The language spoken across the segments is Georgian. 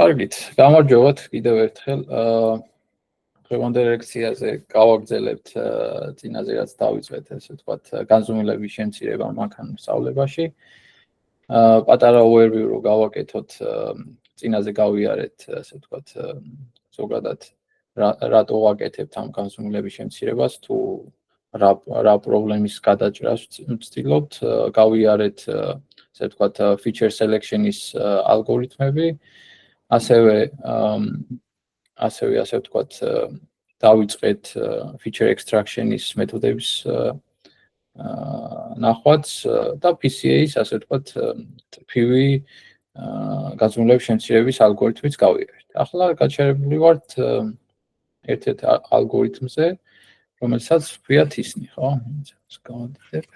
კარგით, გამარჯობათ კიდევ ერთხელ. დღევანდელ ლექციაზე გავაგრძელებთ წინაზე რაც დავიწყეთ, ესე ვთქვათ, განზომილების შემცირება მანქანურ სწავლებაში. პატარა overview რო გავაკეთოთ, წინაზე გავიარეთ, ესე ვთქვათ, ზოგადად რატო ვაკეთებთ ამ განზომილების შემცირებას, თუ რა პრობლემის გადაჭრას ვცდილობთ, გავიარეთ, ესე ვთქვათ, feature selection-ის ალგორითმები. ასევე ასე ვთქვათ, დავიწყეთ feature extraction-ის მეთოდების ნახვაც და PCA-ის, ასე ვთქვათ, PV განზომილების შემცირების ალგორითმიც გავიარეთ. ახლა გაჩერებული ვართ ერთ-ერთ ალგორითმზე, რომელსაც ჰქვია თისნი, ხო? გავადიდებ.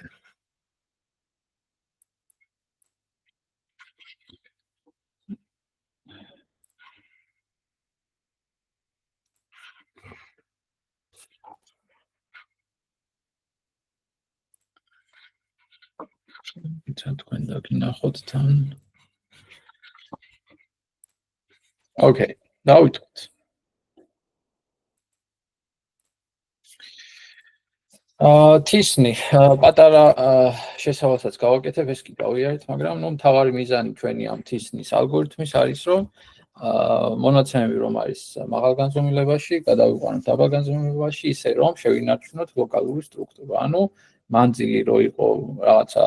თქვენ დაგინახოთ თან. Okay, დავიწყოთ. თისნი, პატარა შესავალსაც გავაკეთებ, ეს კი გავიარეთ, მაგრამ მთავარი მიზანი ჩვენი ამ თისნის ალგორითმის არის, რომ მონაცემები რომ არის მაღალ განზომილებაში, გადავიყვანოთ დაბალ განზომილებაში, ისე რომ შევინარჩუნოთ ლოკალური სტრუქტურა. ანუ მანძილი რო იყო რაღაცა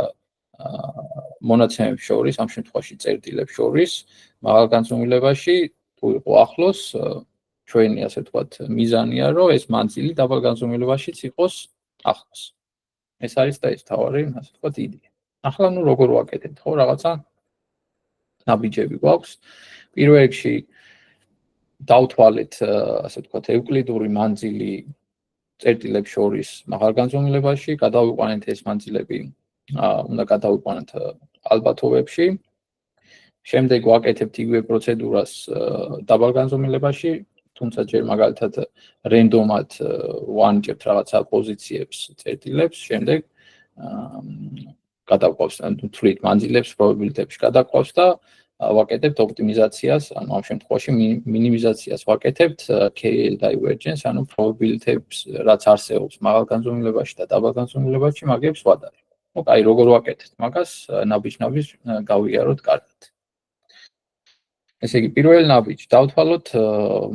მონაცემებს შორის, ამ შემთხვევაში წერტილებს შორის, მაღალ განზომილებაში თუ იყო ახლოს, ჩვენი ასე ვთქვათ, მიზანია, რომ ეს მანძილი დაბალ განზომილებაშიც იყოს ახლოს. ეს არის და ეს თავარი, ასე ვთქვათ, იდეა. ახლა როგორ ვაკეთებთ, ხო, რაღაცა ნაბიჯები გვაქვს. პირველ რიგში დავთვალეთ, ასე ვთქვათ, ევკლიდური მანძილი წერტილებს შორის მაღალ განზომილებაში, გადავიყვანეთ ეს მანძილები, უნდა გადავიყვანოთ ალბათობებში. შემდეგ ვაკეთებთ იგივე პროცედურას დაბალ განზომილებაში, თუმცა ჯერ მაგალითად რენდომად ვანიჭებთ რაღაცა პოზიციებს წერტილებს, შემდეგ გადავყავს, თვლით მანძილებს probability-ებში გადავყავს და ვაკეთებთ ოპტიმიზაციას, ანუ ამ შემთხვევაში მინიმიზაციას ვაკეთებთ KL divergence, ანუ probability-ებს რაც არსებობს მაღალ განზომილებაში და დაბალ განზომილებაში, მაგებს ვადარებ. აი, როგორ ვაკეთებთ მაგას, ნაბიჯ-ნაბიჯ გავიაროთ კარგად. ესე იგი, პირველ ნაბიჯს დავთვალოთ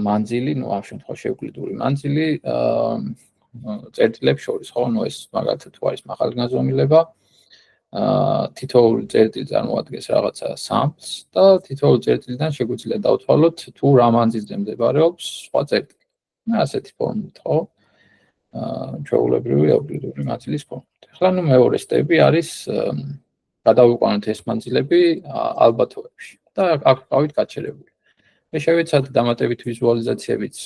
მანძილი, ამ შემთხვევაში ევკლიდური მანძილი წერტილებს შორის, ხო, ეს მაგალითად თუ არის მაღალი განზომილება, თითოეული წერტილი წარმოადგენს რაღაცა samples და თითოეული წერტილიდან შეგვიძლია დავთვალოთ თუ რა მანძილზე მდებარეობს სხვა წერტილი. ასეთი ფორმით, ხო? ჩვეულებრივი ევკლიდური მანძილის ფორმით. ახლა მეორე სტეპი არის გადავიყვანოთ ეს მანძილები ალბათობებში და აქ ვყავით გაჩერებული. მე შევეცადე დამატებით ვიზუალიზაციებიც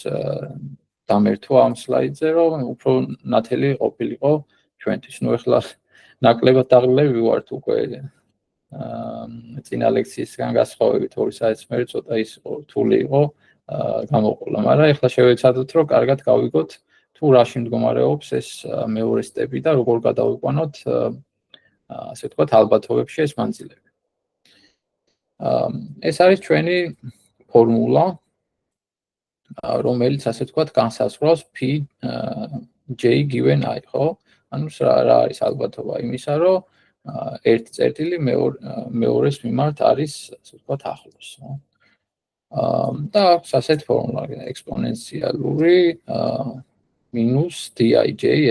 დამერთვა ამ სლაიდზე, რომ უფრო ნათელი ყოფილიყო ჩვენთვის. ახლა ნაკლებად დაღლილები ვართ უკვე წინა ლექციისგან გასხოვებით 2 საათის მერე ცოტა ის რთული იყო გამოყოლა, მაგრამ ახლა შევეცადოთ, რომ კარგად გავიგოთ თუ რაში მდგომარეობს ეს მეორე სტეპი და როგორ გადავიყვანოთ ასე ვთქვათ ალბათობებში ეს მანძილები. ეს არის ჩვენი ფორმულა, რომელიც ასე ვთქვათ განსაზღვრავს Pj given I, ხო? ანუ რა არის ალბათობა იმისა, რომ ერთი წერტილი მეორეს მიმართ არის, ასე ვთქვათ, ახლოს, ხო? და აქვს ასეთ ფორმულა, ექსპონენციალური მინუს dij,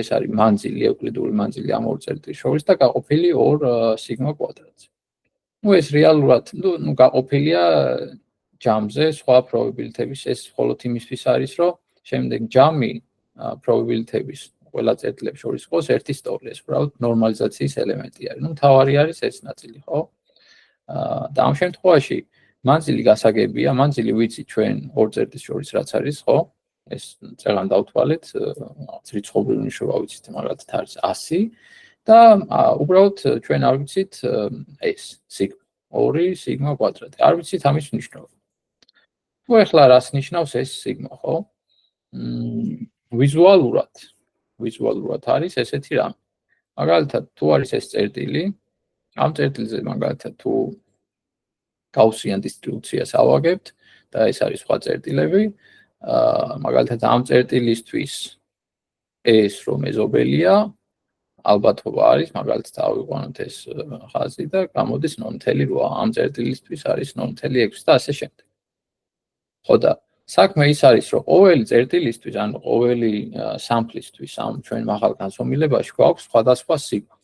ეს არის მანძილი, ევკლიდური მანძილი ამ ორ წერტილს შორის და გაყოფილი 2 სიგმა კვადრატზე. ეს რეალურად, გაყოფილია ჯამზე, სხვა probability-ების, ეს მხოლოდ იმისთვის არის, რომ შემდეგ ჯამი probability-ების ყველა წერტილებს შორის იყოს ერთი სტორი, ეს უბრალოდ ნორმალიზაციის ელემენტი არის. მთავარი არის ეს ნაწილი, ხო? და ამ შემთხვევაში მანძილი გასაგებია, მანძილი ვიცი ჩვენ ორ წერტილს შორის რაც არის, ხო? ეს წეგან დავთვალეთ, რიცხობრივი ნიშნობა ვიცით, მაგალითად არის 100 და უბრალოდ ჩვენ არ ვიცით ეს სიგმა, 2 სიგმა კვადრატი. არ ვიცით ამის ნიშნობა. თუ ახლა რას ნიშნავს ეს სიგმა, ხო? ვიზუალურად არის ესეთი რამე. მაგალითად, თუ არის ეს წერტილი, ამ წერტილზე მაგალითად თუ გაუსიან დისტრიბუციას ავაგებთ, და ეს არის სხვა წერტილები. მაგალითად ამ წერტილისთვის ეს რომ მეზობელია, ალბათობა არის, მაგალითად დავიყვანოთ ეს ხაზი და გამოდის 0.8. ამ წერტილისთვის არის 0.6 და ასე შემდეგ. ხო და საქმე ის არის, რომ ყოველი წერტილისთვის, ანუ ყოველი სამფლისთვის ამ ჩვენ მაღალ განსხვავებაში გვაქვს სხვადასხვა სიგმა.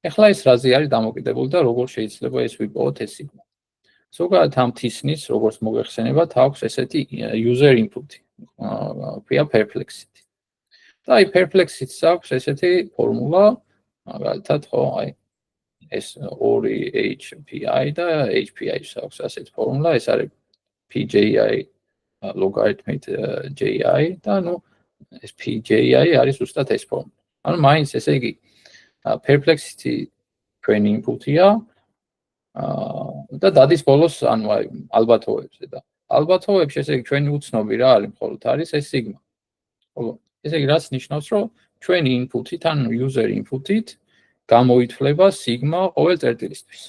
ეხლა ეს რაზე არის დამოკიდებული და როგორ შეიძლება ეს ვიპოვოთ ეს სიგმა. ზოგადად ამ თისნის, როგორც მოგეხსენებათ, აქვს ესეთი user input-ი, ქვია perplexity. და აი perplexity-ს აქვს ესეთი ფორმულა, მაგალითად, ხო, აი ეს 2 HPI და HPI-ს აქვს ასეთი ფორმულა, ეს არის PJI logarithmic JI და ნუ ეს PJI არის ზუსტად ეს ფორმულა. ანუ მაინც ესე იგი perplexity ჩვენი input-ია და დადის ბოლოს ანუ აი ალბათობებზე და ალბათობებში ესე იგი ჩვენი უცნობი რა არის მხოლოდ არის ეს სიგმა. ხო, ესე იგი რაც ნიშნავს რომ ჩვენი input-ით ან user input-ით გამოითვლება სიგმა ყოველ წერტილისთვის.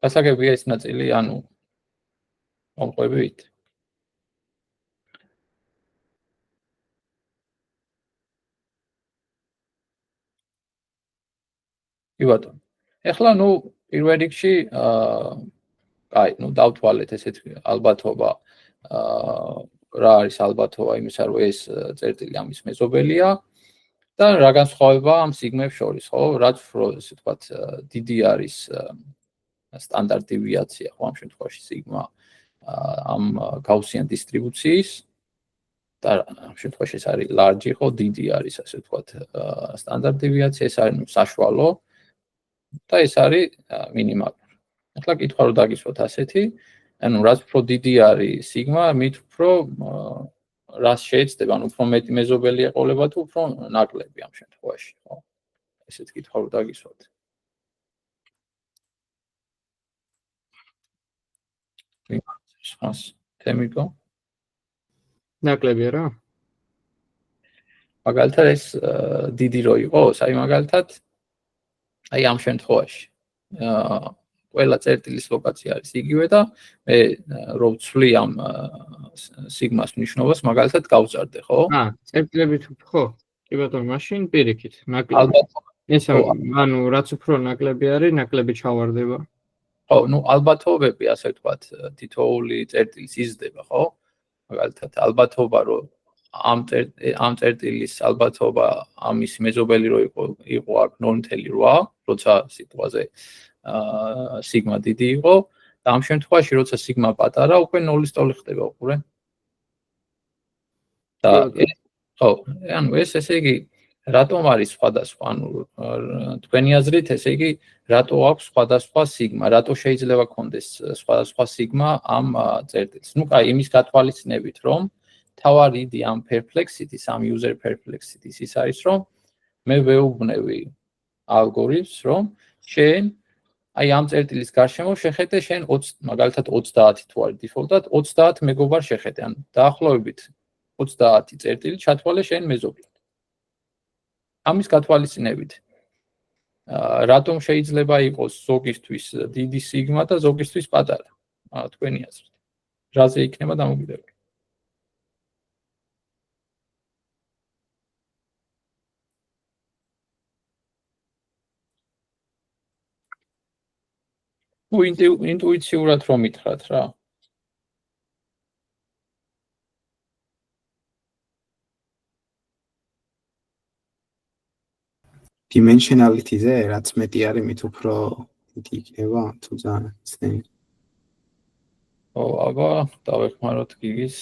გასაგებია ეს ნაწილი ანუ მომყვებით? კი ბატონო. ეხლა ნუ პირველ რიგში აი, ნუ დავთვალეთ ესეთ ალბათობა რა არის ალბათობა იმისა, რომ ეს წერტილი ამის მეზობელია და რა განსხვავება ამ სიგმებს შორის, ხო? რაც უფრო ესე ვთქვათ, დიდი არის სტანდარტ დევიაცია, ხო, ამ შემთხვევაში სიგმა ამ გაუსიან დისტრიბუციის და ამ შემთხვევაში ეს არის large, ხო, დიდი არის ასე ვთქვათ, სტანდარტ დევიაცია, ეს არის საშუალო და ეს არის მინიმალური. ახლა კითხვა რომ დაგისვათ ასეთი, ანუ რაც უფრო დიდი არის სიგმა, მით უფრო რას შეიძლება, ანუ უფრო მეტი მეზობელი ეყოლება თუ უფრო ნაკლები ამ შემთხვევაში, ხო? ესეთ კითხვა რომ დაგისვათ. თემიკო? ნაკლებია რა? მაგალითად ეს დიდი რო იყოს, აი მაგალითად აი ამ შემთხვევაში ყველა წერტილის ლოკაცია არის იგივე და მე რო ვცვლი ამ სიგმას მნიშვნელობას მაგალითად გავწარდე, ხო? წერტილებით ხო? კი ბატონო, მაშინ პირიქით, ნაკლები. ეს ანუ რაც უფრო ნაკლები არის, ნაკლები ჩავარდება. ხო, ნუ ალბათობები, ასე ვთქვათ, თითოეული წერტილის იზრდება, ხო? მაგალითად, ალბათობა რომ ამ წერტილის ალბათობა ამის მეზობელი რო იყო აქ 0.8, როცა სიტყვაზე სიგმა დიდი იყო და ამ შემთხვევაში როცა სიგმა პატარა, უკვე 0-ის ტოლი ხდება უყურე. და ხო, ანუ ეს ესე იგი რატომ არის სხვადასხვა, ანუ თქვენი აზრით ესე იგი რატო აქვს სხვადასხვა სიგმა, რატო შეიძლება კონდეს სხვადასხვა სიგმა ამ წერტილს. ნუ კაი, იმის გათვალისწინებით, რომ თავარი იდი ამ perplexity-ს, ამ user perplexity-ს ის არის, რომ მე ვეუბნევი ალგორითმს, რომ შენ აი ამ წერტილის გარშემო შეხედე შენ მაგალითად 30 თუ არის დიფოლტად 30 მეგობარ შეხედე, ანუ დაახლოებით 30 წერტილი ჩათვალე შენ მეზობლად. ამის გათვალისწინებით რატომ შეიძლება იყოს ზოგისთვის დიდი სიგმა და ზოგისთვის პატარა? თქვენი აზრით. რაზე იქნება დამოკიდებული? ნუ ინტუიციურად რომ მითხრათ რა. dimensionality-ზე რაც მეტი არის, მით უფრო დიდი იქნება, თუ ძალიან ცნები. ო, აბა, დავეხმაროთ გიგის.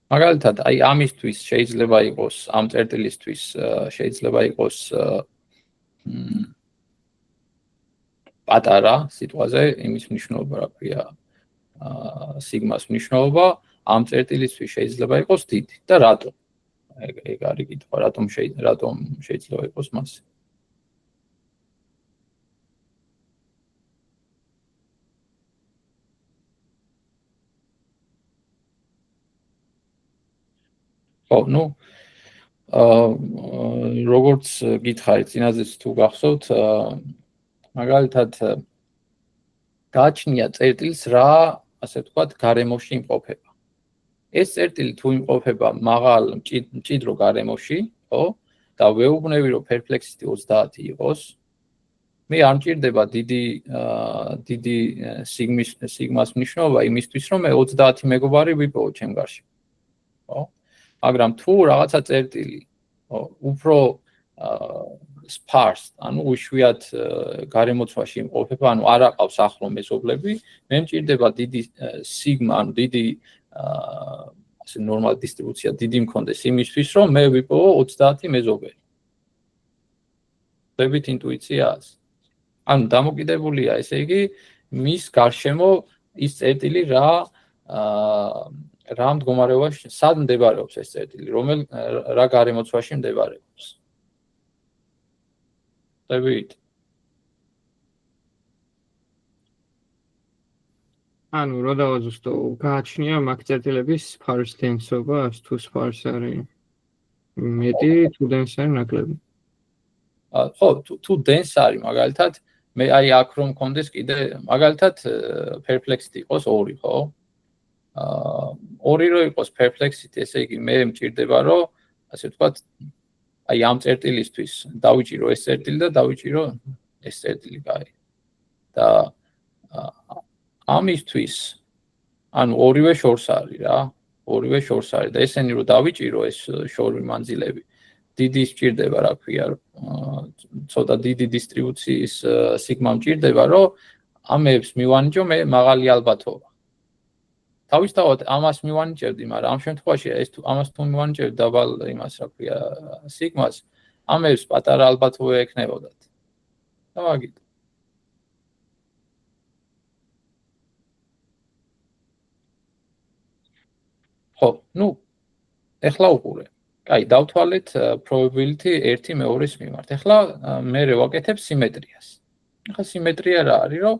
მაგალითად, აი ამისთვის შეიძლება იყოს, ამ წერტილისთვის შეიძლება იყოს პატარა სიტყვაზე, იმის მნიშვნელობა რა ქვია, სიგმას მნიშვნელობა, ამ წერტილისთვის შეიძლება იყოს დიდი და რატომ? ეგ არის კითხვა, რატომ შეიძლება იყოს მასე? ხო, ნუ როგორც გითხარით, წინაზეც თუ გახსოვთ, მაგალითად გააჩნია წერტილს რა, ასე ვთქვათ, გარემოში იმყოფება. ეს წერტილი თუ იმყოფება მაღალ მჭიდრო გარემოში, ხო? და ვეუბნები რომ perplexity 30 იყოს, მე არ მჭირდება დიდი სიგმას მნიშვნელობა იმისთვის, რომ მე 30 მეგობარი ვიპოვო ჩემ გარშემო. ხო? მაგრამ თუ რაღაცა წერტილი, ხო, უფრო sparse, ანუ უშვიათ გარემოცვაში იმყოფება, ანუ არ აყავს ახლო მეზობლები, მე მჭირდება დიდი სიგმა, ანუ დიდი ასე ნორმალური დისტრიბუცია დიდი მქონდეს იმისთვის, რომ მე ვიპოვო 30 მეზობელი. ხვდებით ინტუიციას? ანუ დამოკიდებულია, ესე იგი, მის გარშემო ის წერტილი რა მდგომარეობაში, სად მდებარეობს ეს წერტილი, რა გარემოცვაში მდებარეობს. ხვდებით? ანუ რო დავაზუსტო, გააჩნია მაგ წერტილების sparse density-ობა, თუ sparse არის მეტი, თუ dense არის ნაკლები. ხო, თუ dense არის, მაგალითად, მე აი აქ რომ მქონდეს კიდე, მაგალითად, perplexity იყოს 2, ხო? 2 რო იყოს perplexity, ესე იგი მე მჭირდება, რომ ასე ვთქვათ, აი ამ წერტილისთვის დავიჭირო ეს წერტილი და დავიჭირო ეს წერტილი, კაი. და ამისთვის ანუ ორივე შორს არის რა, ორივე შორს არის და ესენი რო დავიჭირო ეს შორი მანძილები, დიდი სჭირდება, რა ქვია, ცოტა დიდი დისტრიბუციის სიგმა მჭირდება, რომ ამებს მივანიჭო მე მაღალი ალბათობა. თავისთავად ამას მივანიჭებდი, მაგრამ ამ შემთხვევაში ამას თუ მივანიჭებდი დაბალ იმას, რა ქვია, სიგმას, ამებს პატარა ალბათობა ექნებოდათ. და მაგით. ხო, ნუ ეხლა უყურე. კაი, დავთვალეთ probability 1/2-ის მიმართ. ეხლა მე ვაკეთებ სიმეტრიას. ეხლა სიმეტრია რა არის, რომ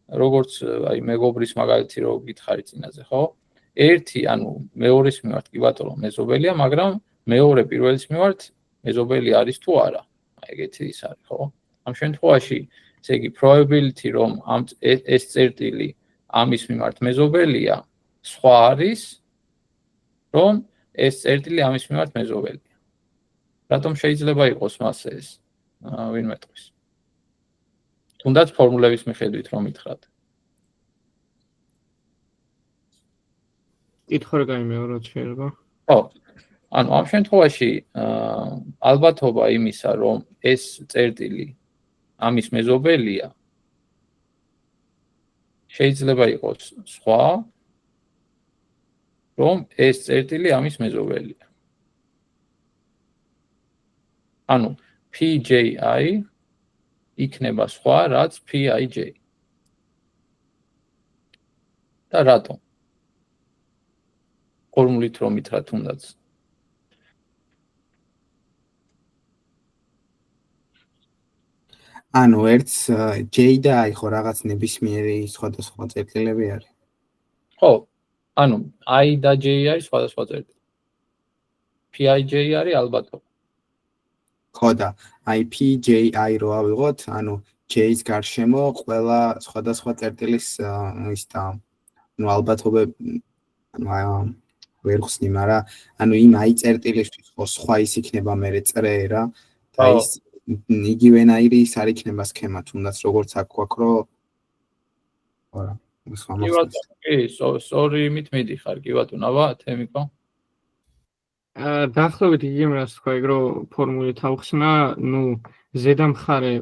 როგორც აი მეგობრის მაგალითი რო გითხარი წინაზე, ხო? 1, ანუ მეორის მიმართ კი ბატონო მეზობელია, მაგრამ მეორე პირველის მიმართ მეზობელი არის თუ არა. აი ეგეთი ის არის, ხო? ამ შემთხვევაში, ესე იგი probability რომ ეს წერტილი ამის მიმართ მეზობელია, სხვა არის რომ ეს წერტილი ამის მიმართ მეზობელია. რატომ შეიძლება იყოს მასე ეს? ვინ მეტყვის? თუნდაც ფორმულების მიხედვით რომ ითხრათ. კითხვა რა გამეოროთ შეიძლება? ხო. ანუ ამ შემთხვევაში ალბათობა იმისა, რომ ეს წერტილი ამის მეზობელია, შეიძლება იყოს სხვა, რომ ეს წერტილი ამის მეზობელია. ანუ PJI იქნება სხვა, რაც PIJ. და რატომ? ფორმულით რომ ითხრათ თუნდაც. ანუ ერთს J და I ხო რაღაც ნებისმიერი სხვადასხვა წერტილები არის. ხო, ანუ I და J არის სხვადასხვა წერტილი. PIJ არის ალბათობა. ხო და PJI რო ავიღოთ, ანუ J-ის გარშემო ყველა სხვადასხვა წერტილის ის და ანუ ალბათობები ვერ ხსნი, მაგრამ ანუ იმ I წერტილისთვის ხო სხვა ის იქნება მერე წრე რა და ის იგივენაირი ის არ იქნება სქემა, თუნდაც როგორც აქ გვაქვს, რომ არა, სხვა მოხდა. კი, სწორი იმით მიდიხარ, კი ბატონო, აბა, თემიკო. დაახლოებით იგივე რას თქვა, ეგ რომ ფორმულით ავხსნა, ნუ ზედა მხარე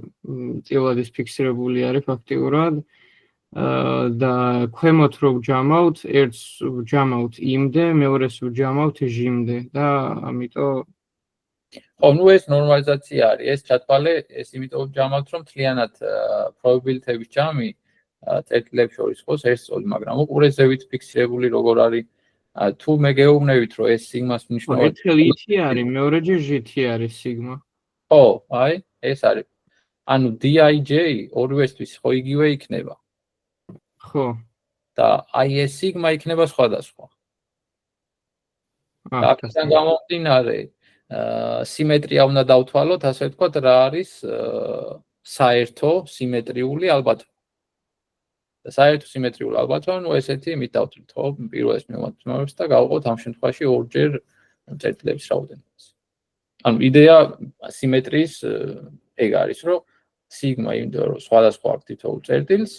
წილად ის ფიქსირებული არის ფაქტიურად და ქვემოთ რო ვჯამავთ, ერთს ვჯამავთ იმდე, მეორეს ვჯამავთ ჟიმდე და ამიტომ ხო, ნუ ეს ნორმალიზაცია არის, ეს ჩათვალე, ეს იმიტომ ვჯამავთ, რომ მთლიანად probability-ების ჯამი წერტილებს შორის ყოს ერთწოლი, მაგრამ უყურესებით ფიქსირებული როგორ არის, თუ მე გეუბნებით, რომ ეს სიგმას მნიშვნელობა ერთხელ ითი არის, მეორეჯერ ჟითი არის სიგმა. ხო, აი, ეს არის. ანუ DIJ ორივესთვის ხო იგივე იქნება. ხო. და აი ეს სიგმა იქნება სხვადასხვა. აქედან გამომდინარე, სიმეტრია უნდა დავთვალოთ, ასე ვთქვათ, რა არის საერთო სიმეტრიული ალბათობა. საერთო სიმეტრიული ალბათობა, ნუ ესეთი იმით დავთვლით, ხო? პირველს მივამოწმებს და გავყოთ ამ შემთხვევაში ორჯერ წერტილების რაოდენობას. ანუ იდეა სიმეტრიის ეგ არის, რომ სიგმა იმდენ რომ სხვადასხვა აქტივთოულ წერტილს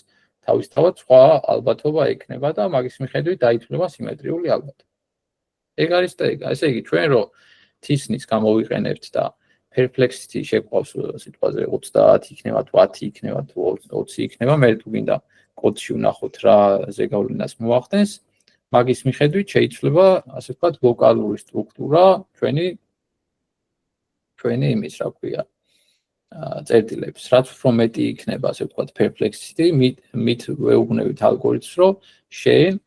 თავისთავად სხვა ალბათობა ექნება და მაგის მიხედვით დაითვლება სიმეტრიული ალბათობა. ეგ არის და ეგ. ესე იგი, ჩვენ რომ თისნის გამოვიყენებთ და perplexity შეგვყავს სიტყვაზე 30 იქნება, 10 იქნება, 20 იქნება, მე თუ გინდა კოდში ვნახოთ რა ზეგავლენას მოახდენს, მაგის მიხედვით შეიძლება, ასე ვთქვათ, ლოკალური სტრუქტურა ჩვენი იმის, რა ქვია, წერტილების, რაც უფრო მეტი იქნება, ასე ვთქვათ, perplexity, მით ვეუბნებით ალგორითმს, რომ შენ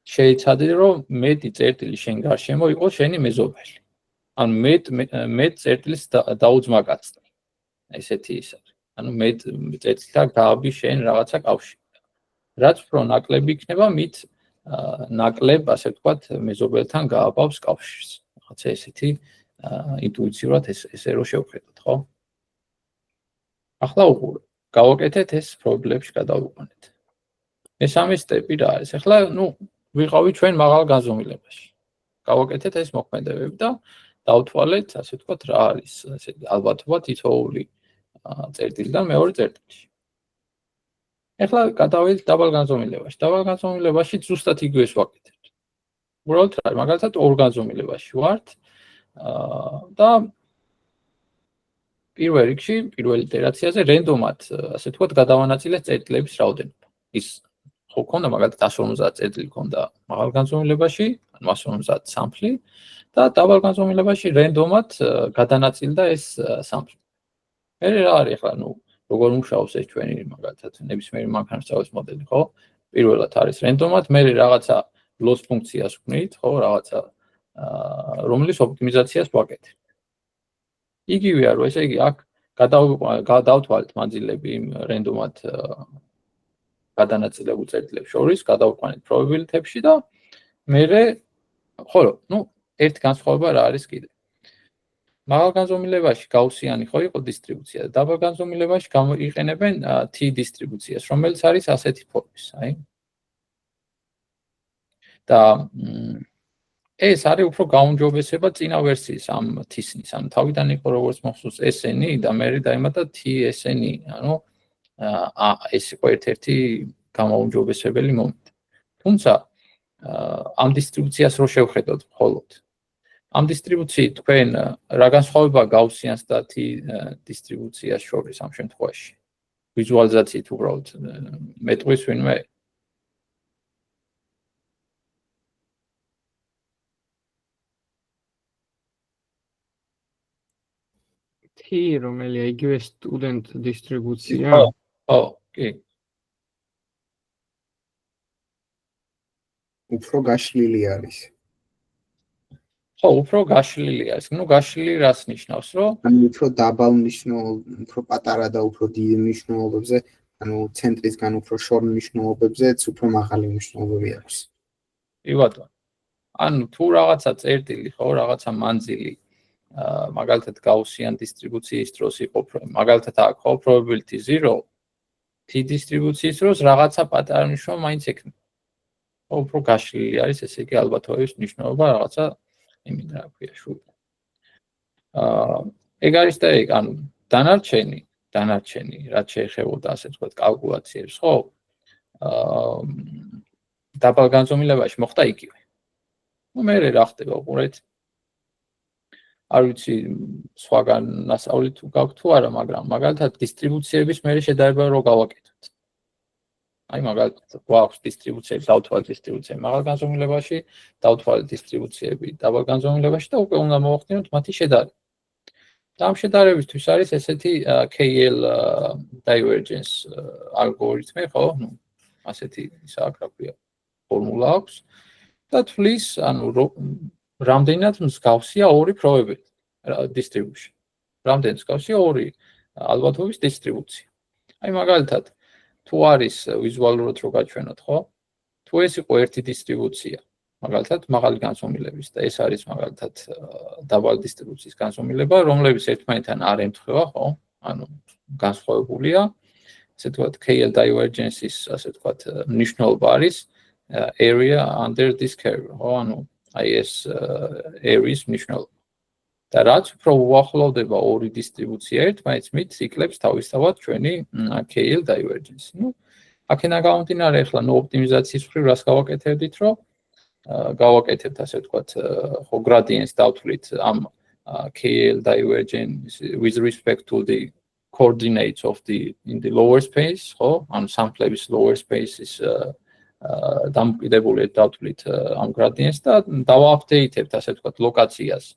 შეიცადე, რომ მეტი წერტილი შენ გარშემო იყოს შენი მეზობელი. ანუ მეტ წერტილს დაუძმაკაცნი. ესეთი ის არის. ანუ მეტ წერტილთან გააბი შენ რაღაცა კავშირი. რაც უფრო ნაკლები იქნება, მით ნაკლებ, ასე ვთქვათ, მეზობელთან გააბავს კავშირს. რაღაცა ესეთი ინტუიციურად ესე რო შევხედოთ, ხო? ახლა უყურე. გავაკეთეთ ეს პრობლემებში გადავიყვანეთ. მესამე სტეპი რა არის? ახლა, ვიყავით ჩვენ მაღალ განზომილებაში. გავაკეთეთ ეს მოქმედებები და დავთვალეთ, ასე ვთქვათ, რა არის ესეთი ალბათობა თითოეული წერტილიდან მეორე წერტილში. ახლა გადავიდეთ დაბალ განზომილებაში. დაბალ განზომილებაში ზუსტად იგივეს ვაკეთებთ. უბრალოდ რა, მაგალითად ორ განზომილებაში ვართ და პირველ რიგში, პირველ იტერაციაზე რენდომად, ასე ვთქვათ, გადავანაწილეთ წერტილების რაოდენობა. ის ხო ქონდა მაგალითად 150 წერტილი ქონდა მაღალ განზომილებაში, ანუ 150 სამფლი და დაბალ განზომილებაში რენდომად გადანაწილდა ეს სამფლი. მე რა არის ახლა, როგორ მუშაობს ეს ჩვენი მაგალითად ნებისმიერი მანქანასწავლის მოდელი, ხო? პირველად არის რენდომად, მე რაღაცა loss ფუნქციას ვქმნით, ხო, რაღაცა რომლის ოპტიმიზაციას ვაკეთებ. იგივეა, რომ ესე იგი აქ გადავთვალეთ მანძილები იმ რენდომად გადანაწილებულ წერტილებს შორის, გადავყვანეთ probability-ებში და მერე ხოლო, ერთი განსხვავება რა არის კიდე. მაღალ განზომილებაში გაუსიანი ხო იყო დისტრიბუცია და დაბალ განზომილებაში გამოიყენებენ T დისტრიბუციას, რომელიც არის ასეთი ფორმის, აი. და ეს არის უფრო გაუმჯობესება წინა ვერსიის ამ თისნის, ანუ თავიდან იყო როგორც მოხსოვს SN და მერე დაემატა TSN, ანუ ეს იყო ერთ-ერთი გამოუმჯობესებელი მომენტი. თუმცა ამ დისტრიბუციას რო შევხედოთ მხოლოდ ამ დისტრიბუციით თქვენ რა განსხვავება გაუსიანს და T დისტრიბუციას შორის ამ შემთხვევაში? ვიზუალიზაციით უბრალოდ მეტყვის ვინმე? T, რომელია იგივე სტუდენტ დისტრიბუცია. ხო, კი. უფრო გაშლილი არის. ხო, უფრო გაშლილი არის. გაშლილი რას ნიშნავს, რომ ანუ უფრო დაბალ უფრო პატარა და უფრო დიდი მნიშვნელობებზე, ანუ ცენტრისგან უფრო შორ მნიშვნელობებზეც უფრო მაღალი მნიშვნელობები აქვს. კი ბატონო. ანუ თუ რაღაცა წერტილი, ხო, რაღაცა მანძილი, მაგალითად გაუსიან დისტრიბუციის დროს იყო, მაგალითად აქ ხო probability 0, T დისტრიბუციის დროს რაღაცა პატარა მნიშვნელობა მაინც ექნება. უფრო გაშლილი არის, ესე იგი ალბათობის მნიშვნელობა რაღაცა იმით რა ქვია შუა. ეგ არის და ეგ, ანუ დანარჩენი, რაც შეეხებოდა ასე ვთქვათ კალკულაციებს, ხო? დაბალ განზომილებაში მოხდა იგივე. მე რა ხდება, უყურეთ. არ ვიცი, სხვაგან ნასწავლი თუ გაქვთ თუ არა, მაგრამ მაგალითად დისტრიბუციების მე შედარება რო გავაკეთოთ. აი მაგალითად გვაქვს დისტრიბუციები, დავთვალეთ დისტრიბუციები მაღალ განზომილებაში, დავთვალეთ დისტრიბუციები დაბალ განზომილებაში და უკვე უნდა მოვახდინოთ მათი შედარება. და ამ შედარებისთვის არის ესეთი KL divergence ალგორითმი, ხო? ასეთი ისაა, რა ქვია, ფორმულა აქვს და თვლის, ანუ რამდენად მსგავსია ორი probability distribution. რამდენად მსგავსია ორი ალბათობის დისტრიბუცია. აი მაგალითად თუ არის ვიზუალურად რო გაჩვენოთ, ხო? თუ ეს იყო ერთი დისტრიბუცია, მაგალითად მაღალი განსომილების და ეს არის მაგალითად დაბალი დისტრიბუციის განსომილება, რომლებიც ერთმანეთთან არ ემთხვევა, ხო? ანუ განსხვავებულია. ასე ვთქვათ, KL divergence-ის, ასე ვთქვათ, მნიშვნელობა არის area under this curve, ხო? ანუ აი ეს area-ის მნიშვნელობა. და რაც უფრო უახლოვდება ორი დისტრიბუცია ერთმანეთს, მით იკლებს თავისთავად ჩვენი KL divergence. ნუ აქედან გამომდინარე, ახლა ნუ ოპტიმიზაციის მხრივ რას გავაკეთებდით, რომ გავაკეთებთ ასე ვთქვათ, ხო gradients დავთვლით ამ KL divergence with respect to the coordinates of the in the lower space, ხო? ანუ სამკლების lower space-ის დამოკიდებული დავთვლით ამ gradients და დავააპდეიტებთ ასე ვთქვათ ლოკაციას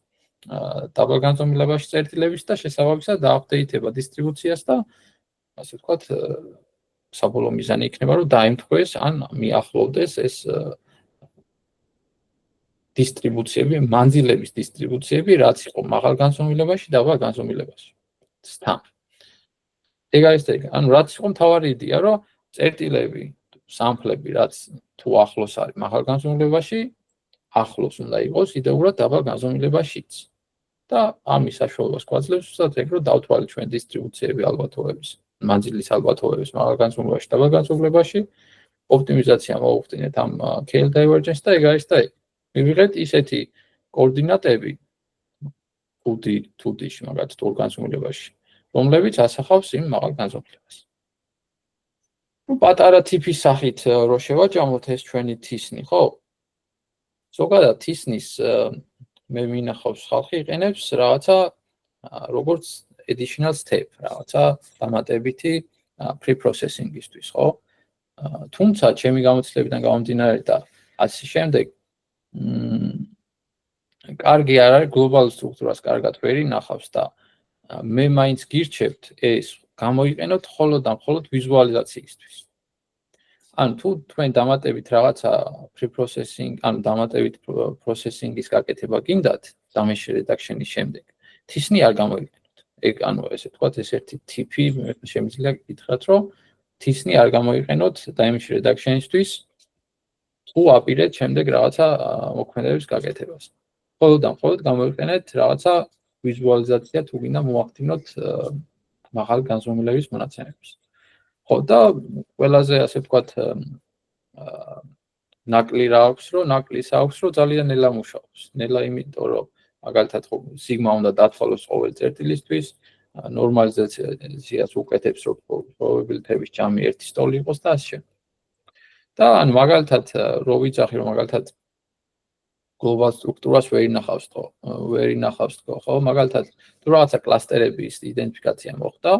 დაბალ განზომილებაში წერტილების და შესაბამისად დააპდეიტება დისტრიბუციას და ასე ვთქვათ საბოლოო მიზანი იქნება რომ დაემთხვეს ან მიახლოვდეს ეს დისტრიბუციები, მანძილების დისტრიბუციები, რაც იყო მაღალ განზომილებაში, დაბალ განზომილებაში. სთან. ეგ არის ეგ. ანუ რაც იყო მთავარი იდეა, რომ წერტილები, სამკლები, რაც თუ ახლოს არის მაღალ განზომილებაში, ახლოს უნდა იყოს იდეურად დაბალ განზომილებაშიც. და ამის საშუალებას გვაძლევს უბრალოდ ეგ, რომ დავთვალოთ ჩვენ დისტრიბუციები ალბათობების, მანძილის ალბათობების მაღალ განზომილებაში, დაბალ განზომილებაში, ოპტიმიზაცია მოვუხდინეთ ამ KL divergence და ეგ არის და ეგ. მივიღეთ ისეთი კოორდინატები 2D-ში მაგათ თურ განზომილებაში, რომლებიც ასახავს იმ მაღალ განზომილებას. ნუ პატარა ტიპის სახით რო შევაჯამოთ ეს ჩვენი თისნი, ხო? ზოგადად თისნის მე მინახავს ხალხი იყენებს რაღაცა როგორც additional step, რაღაცა დამატებითი pre-processing-ისთვის, ხო? თუმცა ჩემი გამოცდილებიდან გამომდინარე და ასე შემდეგ კარგი არ არის გლობალურ სტრუქტურას კარგად ვერ ინახავს და მე მაინც გირჩევთ ეს გამოიყენოთ მხოლოდ და მხოლოდ ვიზუალიზაციისთვის. ანუ თუ თქვენ დამატებით რაღაცა pre-processing, ანუ დამატებით processing-ის გაკეთება გინდათ damage reduction-ის შემდეგ, თისნი არ გამოიყენოთ. ეგ ანუ ესე ვთქვათ, ეს ერთი ტიპი შემიძლია გითხრათ, რომ თისნი არ გამოიყენოთ damage reduction-ისთვის თუ აპირეთ შემდეგ რაღაცა მოქმედების გაკეთებას. მხოლოდ და მხოლოდ გამოიყენეთ რაღაცა ვიზუალიზაცია თუ გინდა მოახდინოთ მაღალ განზომილების მონაცემებს. ხო და ყველაზე ასე ვთქვათ ნაკლი რა აქვს, რომ ნაკლის აქვს, რომ ძალიან ნელა მუშაობს. ნელა იმიტომ, რომ მაგალითად ხო სიგმა უნდა დათვალოს ყოველ წერტილისთვის, ნორმალიზაციას უკეთებს, რომ პრობაბილიტების ჯამი 1 სტოლი იყოს და ასე შემდეგ. და ანუ მაგალითად რო ვიძახი, რომ მაგალითად გლობალ სტრუქტურას ვერ ინახავს თქო, ხო? მაგალითად თუ რაღაცა კლასტერების იდენტიფიკაცია მოხდა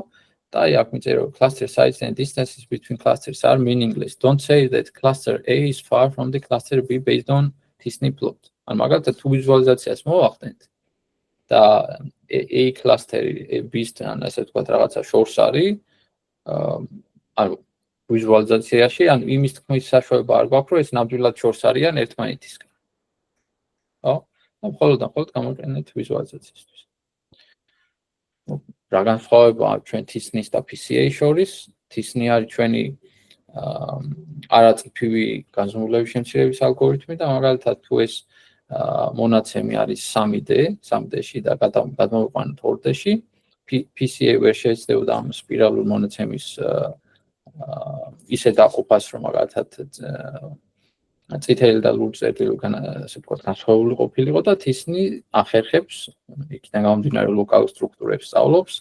და აი აქ მიწერია რომ cluster size and distances between clusters are meaningless. Don't say that cluster A is far from the cluster B based on Tisny plot. ანუ მაგალითად თუ ვიზუალიზაციას მოვახდენთ და A cluster-ი B-სთან ასე ვთქვათ რაღაცა შორს არის, ანუ ვიზუალიზაციაში, ანუ იმის თქმის საშუალება არ გვაქვს, რომ ეს ნამდვილად შორს არიან ერთმანეთისგან. ხო? მხოლოდ გამოიყენეთ ვიზუალიზაციისთვის. რა განსხვავებაა ჩვენ თისნის და PCA შორის? თისნი არის ჩვენი არაწიფივი განზომილების შემცირების ალგორითმი და მაგალითად თუ ეს მონაცემი არის 3D-ში და გადმოვიყვანოთ 2D-ში, PCA ვერ შეეცდებოდა ამ სპირალურ მონაცემის ისე დაყოფას, რომ მაგალითად წითელი და ლურჯ წერტილიდან ასე ვთქვათ განსხვავებული ყოფილიყო და თისნი ახერხებს იქიდან გამომდინარე ლოკალურ სტრუქტურებს სწავლობს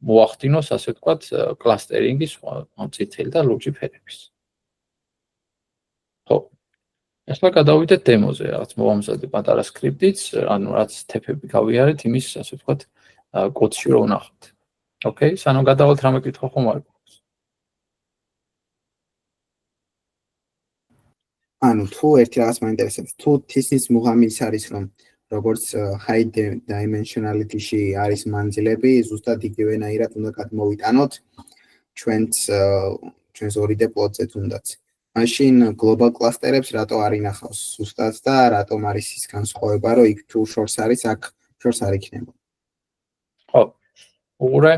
მოახდინოს ასე ვთქვათ კლასტერინგის წითელი და ლურჯი ფერების. ხო. ახლა გადავიდეთ დემოზე, რაღაც მოვამზადე პატარა სკრიპტიც, ანუ რაც თეფები გავიარეთ, იმის ასე ვთქვათ კოდში რო ვნახოთ. ოკეი, სანამ გადავალთ რამე კითხვა ხომ არ გვაქვს? ანუ თუ ერთი რაღაც მაინტერესებს, თუ თისნის მუღამი ის არის, რომ როგორც high dimensionality-ში არის მანძილები, ზუსტად იგივენაირად უნდა გადმოვიტანოთ ჩვენს 2D პლოტზე თუნდაც. მაშინ global cluster-ებს რატო არ ინახავს ზუსტად და რატომ არის ის განსხვავება, რომ იქ თუ შორს არის, აქ შორს არ იქნება. ხო. უყურე.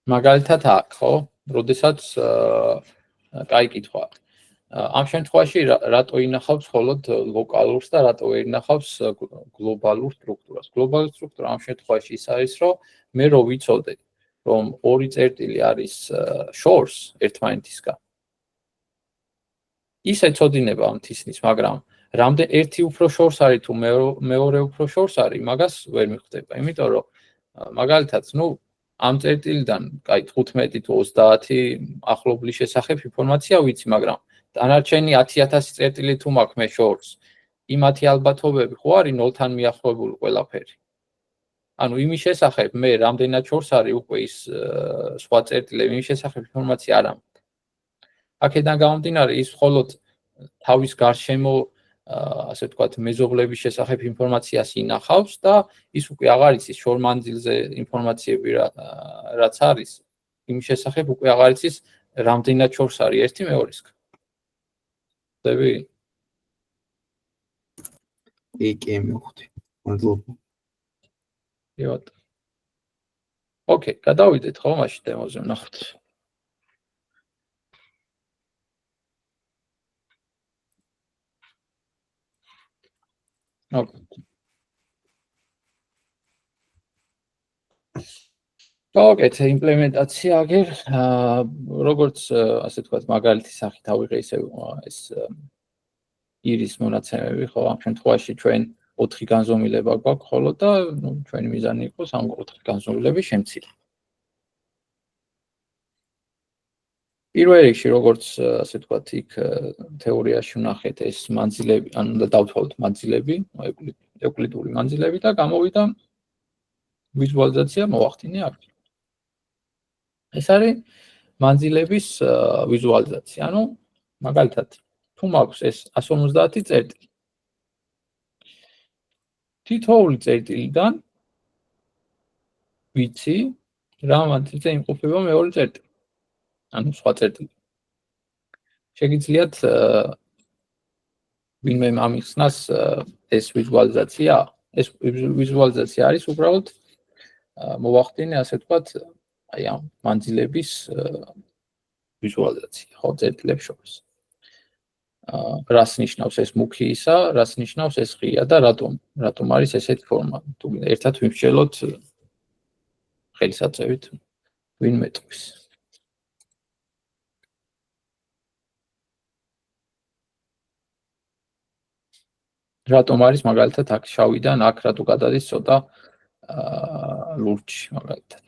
მაგალითად აქ, ხო? როდესაც კაი კითხვა. ამ შემთხვევაში რატო ინახავს მხოლოდ ლოკალურს და რატო ვერ ინახავს გლობალურ სტრუქტურას? გლობალური სტრუქტურა ამ შემთხვევაში ის არის, რომ მე რო ვიცოდე, რომ ორი წერტილი არის shorts ერთმანეთისგან. ის ეცოდინება ამ თისნის, მაგრამ რამდენ ერთი უფრო shorts არის თუ მეორე უფრო shorts არის, მაგას ვერ მიხვდება, იმიტომ რომ მაგალითად, ამ წერტილიდან, კაი 15 თუ 30 ახლობლის შესახებ ინფორმაცია ვიცი, მაგრამ დანარჩენი 10000 წერტილი თუ მაქვს მე shorts, იმათი ალბათობები ხო არის 0-თან მიახლოებული ყველაფერი. ანუ იმის შესახებ მე რამდენად shorts არის უკვე ის სხვა წერტილები, იმის შესახებ ინფორმაცია არ ამბობ. აქედან გამომდინარე, ის მხოლოდ თავის გარშემო ასე ვთქვათ, მეზობლების შესახებ ინფორმაციას ინახავს და ის უკვე აღარ იცის შორ მანძილზე ინფორმაციები რაც არის, იმის შესახებ უკვე აღარ იცის რამდენად shorts არის ერთი მეორისგან. ხდები? კი, მივხვდი. მადლობა. იოთ. ოკეი, გადავიდეთ ხო მაშინ დემოზე ვნახოთ. ოკეი, იმპლემენტაცია აგერ, როგორც ასე ვთქვათ, მაგალითის სახით ავიღე ისე ეს ირის მონაცემები, ხო, ამ შემთხვევაში ჩვენ 4 განზომილება გვაქვს ხოლო და ჩვენი მიზანი იყოს ამ 4 განზომილების შემცირება. პირველ რიგში, როგორც ასე ვთქვათ, იქ თეორიაში ვნახეთ ეს მანძილები, ანუ უნდა დავთვალოთ მანძილები, ევკლიდური მანძილები და გამოვიდა ვიზუალიზაცია მოვახდინე აქ. ეს არის მანძილების ვიზუალიზაცია, ანუ მაგალითად, თუ მაქვს ეს 150 წერტილი. თითოეული წერტილიდან ვიცი რა მანძილზე იმყოფება მეორე წერტილი. ანუ სხვა წერტილი. შეგიძლიათ ვინმე ამიხსნას ეს ვიზუალიზაცია, ეს ვიზუალიზაცია არის უბრალოდ მოვახდინე ასე ვთქვათ, აი ამ მანძილების ვიზუალიზაცია, ხო, წერტილებს შორის. რას ნიშნავს ეს მუქიისა, რას ნიშნავს ეს ღია და რატომ არის ესეთი ფორმა? თუ ერთად ვიმსჯელოთ ხელისაწევით ვინმე ტყვის. რატომ არის მაგალითად აქ შავიდან აქ რატო გადადის ცოტა ლურჯი მაგალითად.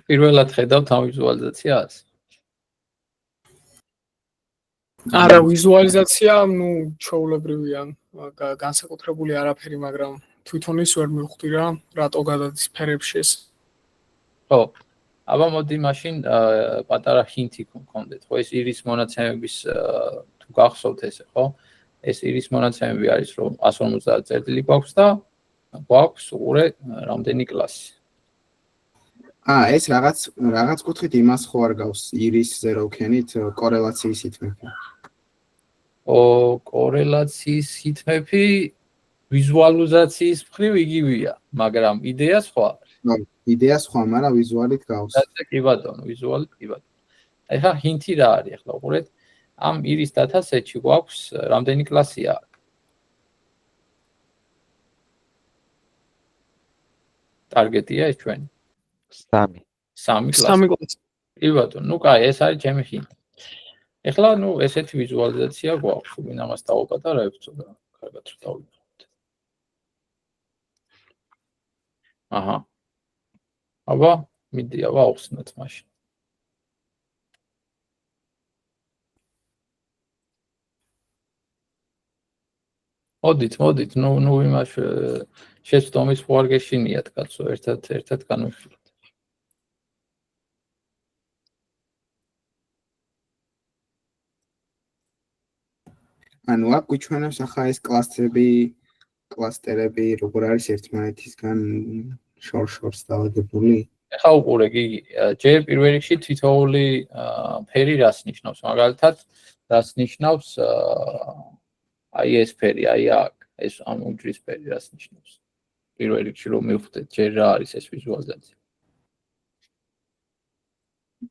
პირველად ხედავთ ამ ვიზუალიზაციას? არა, ვიზუალიზაცია, ჩვეულებრივია, განსაკუთრებული არაფერი, მაგრამ თვითონ ის ვერ მივხვდი რა, რატო გადადის ფერებში ეს. ხო. აბა მოდი მაშინ პატარა ჰინტი გქონდეთ, ხო, ეს ირის მონაცემების თუ გახსოვთ ესე, ხო? ეს ირის მონაცემები არის, რომ 150 წერტილი გვაქვს და გვაქვს უყურე რამდენი კლასი. ეს რაღაც კუთხით იმას ხო არ გავს ირისზე რო ვქენით კორელაციის სითმები. კორელაციის სითმები ვიზუალიზაციის მხრივ იგივეა, მაგრამ იდეა სხვა არის. იდეა სხვა, მაგრამ ვიზუალით გავს. კი ბატონო, ვიზუალით კი ბატონო. ეხლა ჰინტი რა არის, ეხლა უყურეთ, ამ ირის დათასეტში გვაქვს რამდენი კლასია? ტარგეტია ეს ჩვენი. 3 კლასი. კი ბატონო, კაი, ეს არის ჩემი ჰინტი. ეხლა ესეთი ვიზუალიზაცია გვაქვს, ვინ ამას დავაპატარებთ და კარგად რომ დავიწყოთ. აჰა. აბა, მიდი, ავხსნათ მაშინ. მოდით, იმას შეცდომის ხო არ გეშინიათ, კაცო, ერთად განვიხილოთ. ანუ აქ გვიჩვენებს ახლა ეს კლასტერები, როგორ არის ერთმანეთისგან შორს დავაგებული. ეხლა უყურე, გიგი, ჯერ პირველ რიგში თითოეული ფერი რას ნიშნავს? მაგალითად, რას ნიშნავს აი ეს ფერი, აი აქ, ეს ამ უჯრის ფერი რას ნიშნავს? პირველ რიგში რომ მივხვდეთ ჯერ რა არის ეს ვიზუალიზაცია.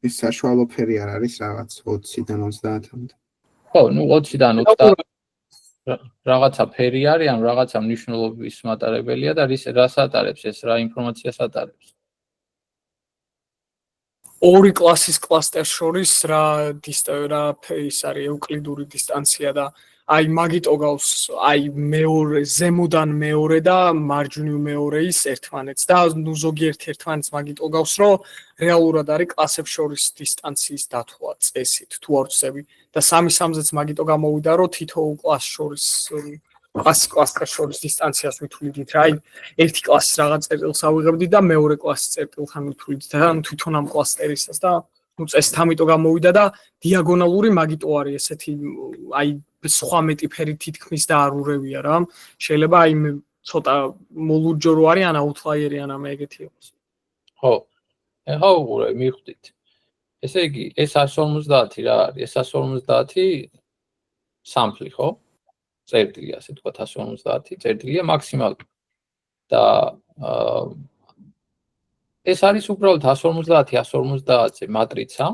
ის საშუალო ფერი არ არის რაღაც 20-დან 30-მდე. ხო, ნუ 20-დან 30 რაღაცა ფერი არის, ან რაღაცა მნიშვნელობის მატარებელია და რას ატარებს ეს, რა ინფორმაციას ატარებს. ორი კლასის კლასტერს შორის რა ის არის ევკლიდური დისტანცია და აი მაგიტო გავს აი მეორე ზემოდან მეორე და მარჯვნივ მეორე ის ერთმანეთს და ნუ ზოგიერთ ერთმანეთს მაგიტო გავს რომ რეალურად არის კლასებს შორის დისტანციის დათვლა წესით თუ არ ვწევი და 3-3-ზეც მაგიტო გამოვიდა რომ თითოეულ კლასს შორის კლასტერს შორის დისტანციას ვითვლიდით რა აი ერთი კლასის რაღაც წერტილს ავიღებდით და მეორე კლასის წერტილთან ვითვლიდით და თვითონ ამ კლასტერისას და ნუ წესით ამიტო გამოვიდა და დიაგონალური მაგიტო არის ესეთი აი სხვა მეტი ფერი თითქმის და არ ურევია რა შეიძლება აი ცოტა მოლურჯო რო არის ან აუთლაიერი ან ამ ეგეთი იყოს ხო ეხლა უყურე მივხვდით ესე იგი ეს 150 რა არის ეს 150 სამფლი ხო წერტილი ასე თქვა 150 წერტილია მაქსიმალური და ეს არის უბრალოდ 150-150-ზე მატრიცა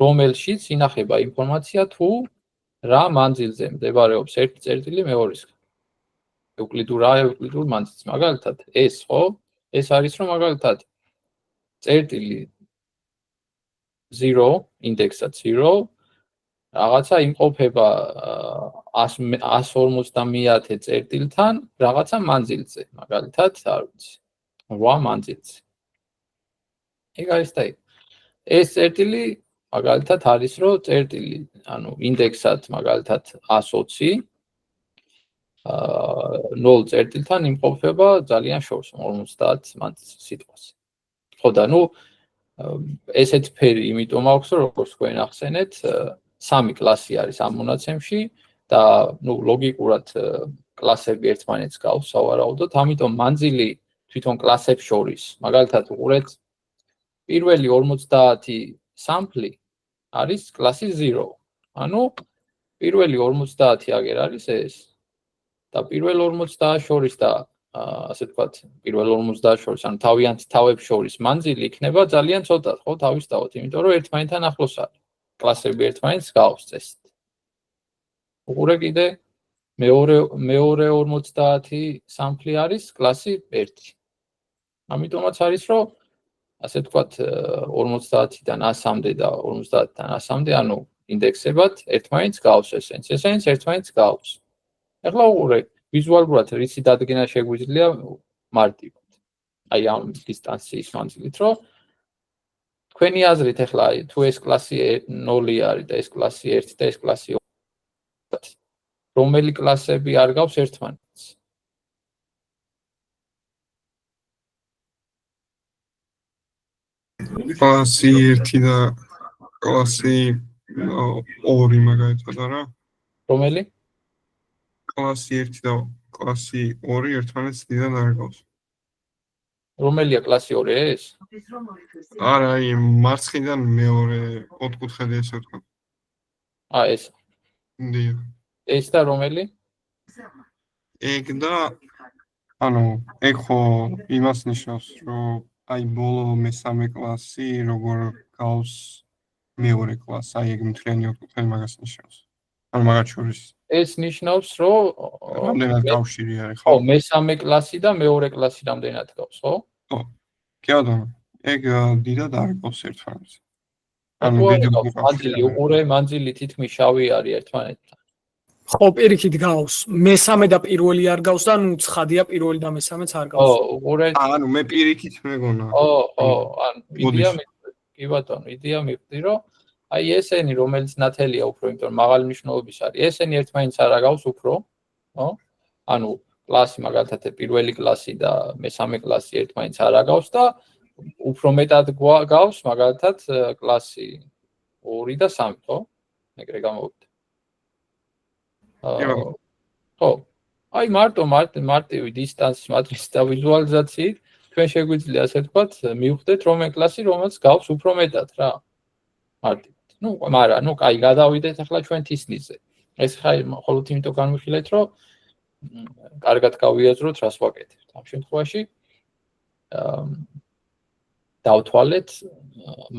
რომელშიც ინახება ინფორმაცია თუ რა მანძილზე მდებარეობს ერთი წერტილი მეორისგან. ევკლიდურ მანძილს. მაგალითად, ეს ხო? ეს არის რომ მაგალითად წერტილი 0, ინდექსად 0, რაღაცა იმყოფება 150 წერტილთან რაღაცა მანძილზე. მაგალითად, არ ვიცი. 8 მანძილზე. ეგ არის და ეს წერტილი მაგალითად არის რომ წერტილი ანუ ინდექსად მაგალითად 120 0 წერტილთან იმყოფება ძალიან შორს 50 სიტყვას. ხო და ნუ ესეთ ფერი იმიტომ აქვს რომ როგორც თქვენ ახსენეთ 3 კლასი არის ამ მონაცემში და ნუ ლოგიკურად კლასები ერთმანეთს გავს სავარაუდოდ, ამიტომ მანძილი თვითონ კლასებს შორის მაგალითად უყურეთ პირველი 50 სამფლი არის კლასი 0. ანუ პირველი 50 აგერ არის ეს და პირველ 50 შორის და ასე ვთქვათ, პირველ 50 შორის, ანუ თავიანთ თავებს შორის მანძილი იქნება ძალიან ცოტა, ხო, თავისთავად, იმიტომ რომ ერთმანეთთან ახლოს არის. კლასები ერთმანეთს გავს წესით. უყურე კიდე მეორე 50 სამფლი არის კლასი 1. ამიტომაც არის რომ ასე ვთქვათ 50-დან 100-მდე და 50-დან 100-მდე, ანუ ინდექსებად ერთმანეთს გავს ესენს ერთმანეთს გავს. ეხლა უყურე, ვიზუალურად რისი დადგენა შეგვიძლია მარტივად. აი ამ დისტანციის მანძილით, რომ თქვენი აზრით ეხლა თუ ეს კლასი 0 არის და ეს კლასი 1 და ეს კლასი 2, რომელი კლასები არ გავს ერთმანეთს? კლასი 1 და კლასი 2 მაგალითად არა? რომელი? კლასი 1 და კლასი 2 ერთმანეთს დიდად არ გავს. რომელია კლასი 2 ეს? არა, აი მარცხნიდან მეორე ოთხკუთხედი ესე ვთქვა. ეს. დიახ. ეს და რომელი? ეგ და ანუ ეგ ხო იმას ნიშნავს, რომ აი ბოლო მესამე კლასი როგორ გავს მეორე კლასს, აი ეგ მთლიანი ოთხკუთხედი მაგას ნიშნავს. ანუ მაგათ შორის ეს ნიშნავს, რომ რამდენად კავშირი არის, ხო, მესამე კლასი და მეორე კლასი რამდენად გავს, ხო? ხო. კი ბატონო, ეგ დიდად არ გავს ერთმანეთს. ანუ მანძილი უყურე, მანძილი თითქმის შავი არის ერთმანეთთან. ხო, პირიქით გავს. მესამე და პირველი არ გავს და ნუ ცხადია პირველი და მესამეც არ გავს. ხო, უყურე. ანუ მე პირიქით მეგონა. ხო, ანუ იდეა კი ბატონო, იდეა მივხვდი, რომ აი ესენი რომელიც ნათელია უფრო, იმიტომ რომ მაღალი მნიშვნელობის არის. ესენი ერთმანეთს არ აგავს უფრო, ხო? ანუ კლასი მაგალითად პირველი კლასი და მესამე კლასი ერთმანეთს არ აგავს და უფრო მეტად გავს მაგალითად კლასი 2 და 3, ხო? ეგრე გამოვიდა. ხო. აი მარტივი დისტანციის მატრიცით და ვიზუალიზაციით თქვენ შეგვიძლია ასე ვთქვათ, მივხვდეთ რომელ კლასი რომელს გავს უფრო მეტად რა. მარტივად. ნუ, მაგრამ კაი, გადავიდეთ ახლა ჩვენ თისნიზე. ეს ხაი მხოლოდ იმიტომ განვიხილეთ, რომ კარგად გავიაზროთ, რას ვაკეთებთ. ამ შემთხვევაში დავთვალეთ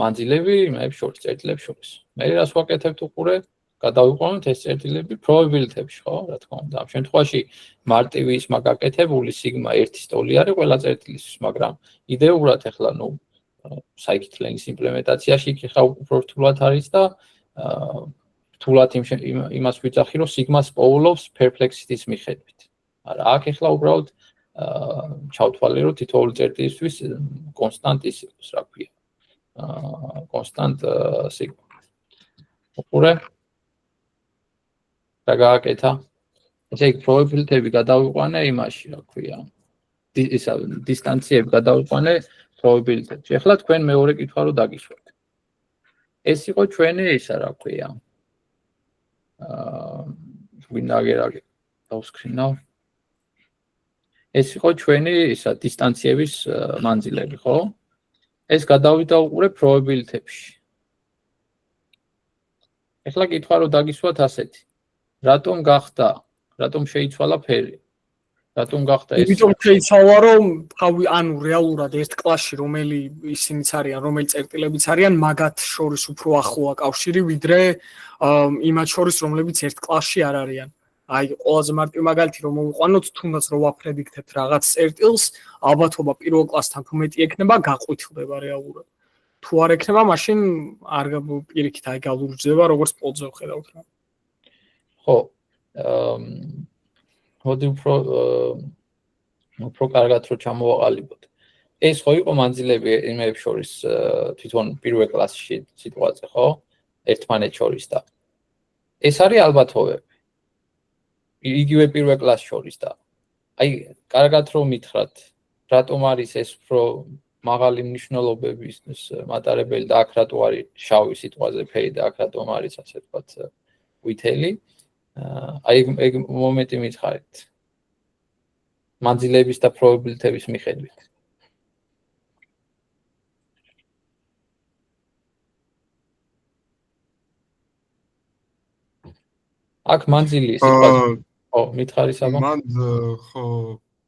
მანძილები იმებს შორის, წერტილებს შორის. მე რას ვაკეთებთ უყურე? გადავიყვანოთ ეს წერტილები probability-ებში, ხო? რა თქმა უნდა. ამ შემთხვევაში მარტივი ის მაგაკეთებული სიგმა 1-ის ტოლი არის ყველა წერტილისთვის, მაგრამ იდეურად ახლა scikit-learn-ის იმპლემენტაციაში იქ ხა უფრო რთულად არის და რთულად იმას ვიძახი, რომ სიგმას პოულობს perplexity-ის მიხედვით. არა, აქ ახლა უბრალოდ ჩავთვალე, რომ თითოეული წერტილისთვის კონსტანტის იყოს, რა ქვია. კონსტანტ სიგმა. უყურე რა გააკეთა? ესე იგი probability-ები გადავიყვანე იმაში, რა ქვია. ისა დისტანციები გადავიყვანე probability-ებში. ახლა თქვენ მეორე კითხვა რო დაგისვათ. ეს იყო ჩვენი ისა, რა ქვია. ვინაგერაკი დავსკრინავ. ეს იყო ჩვენი ისა დისტანციების მანძილები, ხო? ეს გადავიდა უყურე probability-ებში. ახლა კითხვა რო დაგისვათ ასეთი. რატომ შეიცვალა ფერი? რატომ გახდა ეს? იმიტომ შეიცვალა, რომ ანუ რეალურად ერთ კლასში რომელი ისინიც არიან, რომელი წერტილებიც არიან, მაგათ შორის უფრო ახლოა კავშირი, ვიდრე იმათ შორის, რომლებიც ერთ კლასში არ არიან. აი, ყველაზე მარტივი მაგალითი რომ მოვიყვანოთ, თუნდაც რო ვაფრედიქტებთ რაღაც წერტილს, ალბათობა პირველ კლასთან თუ მეტი ექნება, გაყვითლდება რეალურად. თუ არ ექნება, მაშინ არ პირიქით აი გალურჯდება, როგორც პოლზე ვხედავთ რა. ხო. მოდი უფრო კარგად რო ჩამოვაყალიბოთ. ეს ხო იყო მანძილები იმებს შორის თვითონ პირველ კლასში სიტუაცია, ხო? ერთმანეთ შორის და ეს არის ალბათობები. იგივე პირველ კლასში შორის და აი, კარგად რომ მითხრათ, რატომ არის ეს უფრო მაღალი მნიშვნელობების მატარებელი და აქ რატო არის შავი სიტყვაზე ფერი და აქ რატომ არის ასე ვთქვათ ვითელი? აი ეგ მომენტი მითხარით. მანძილების და probability-ების მიხედვით. აქ მანძილი სიტყვაზე ხო, მითხარი საბა? მან ხო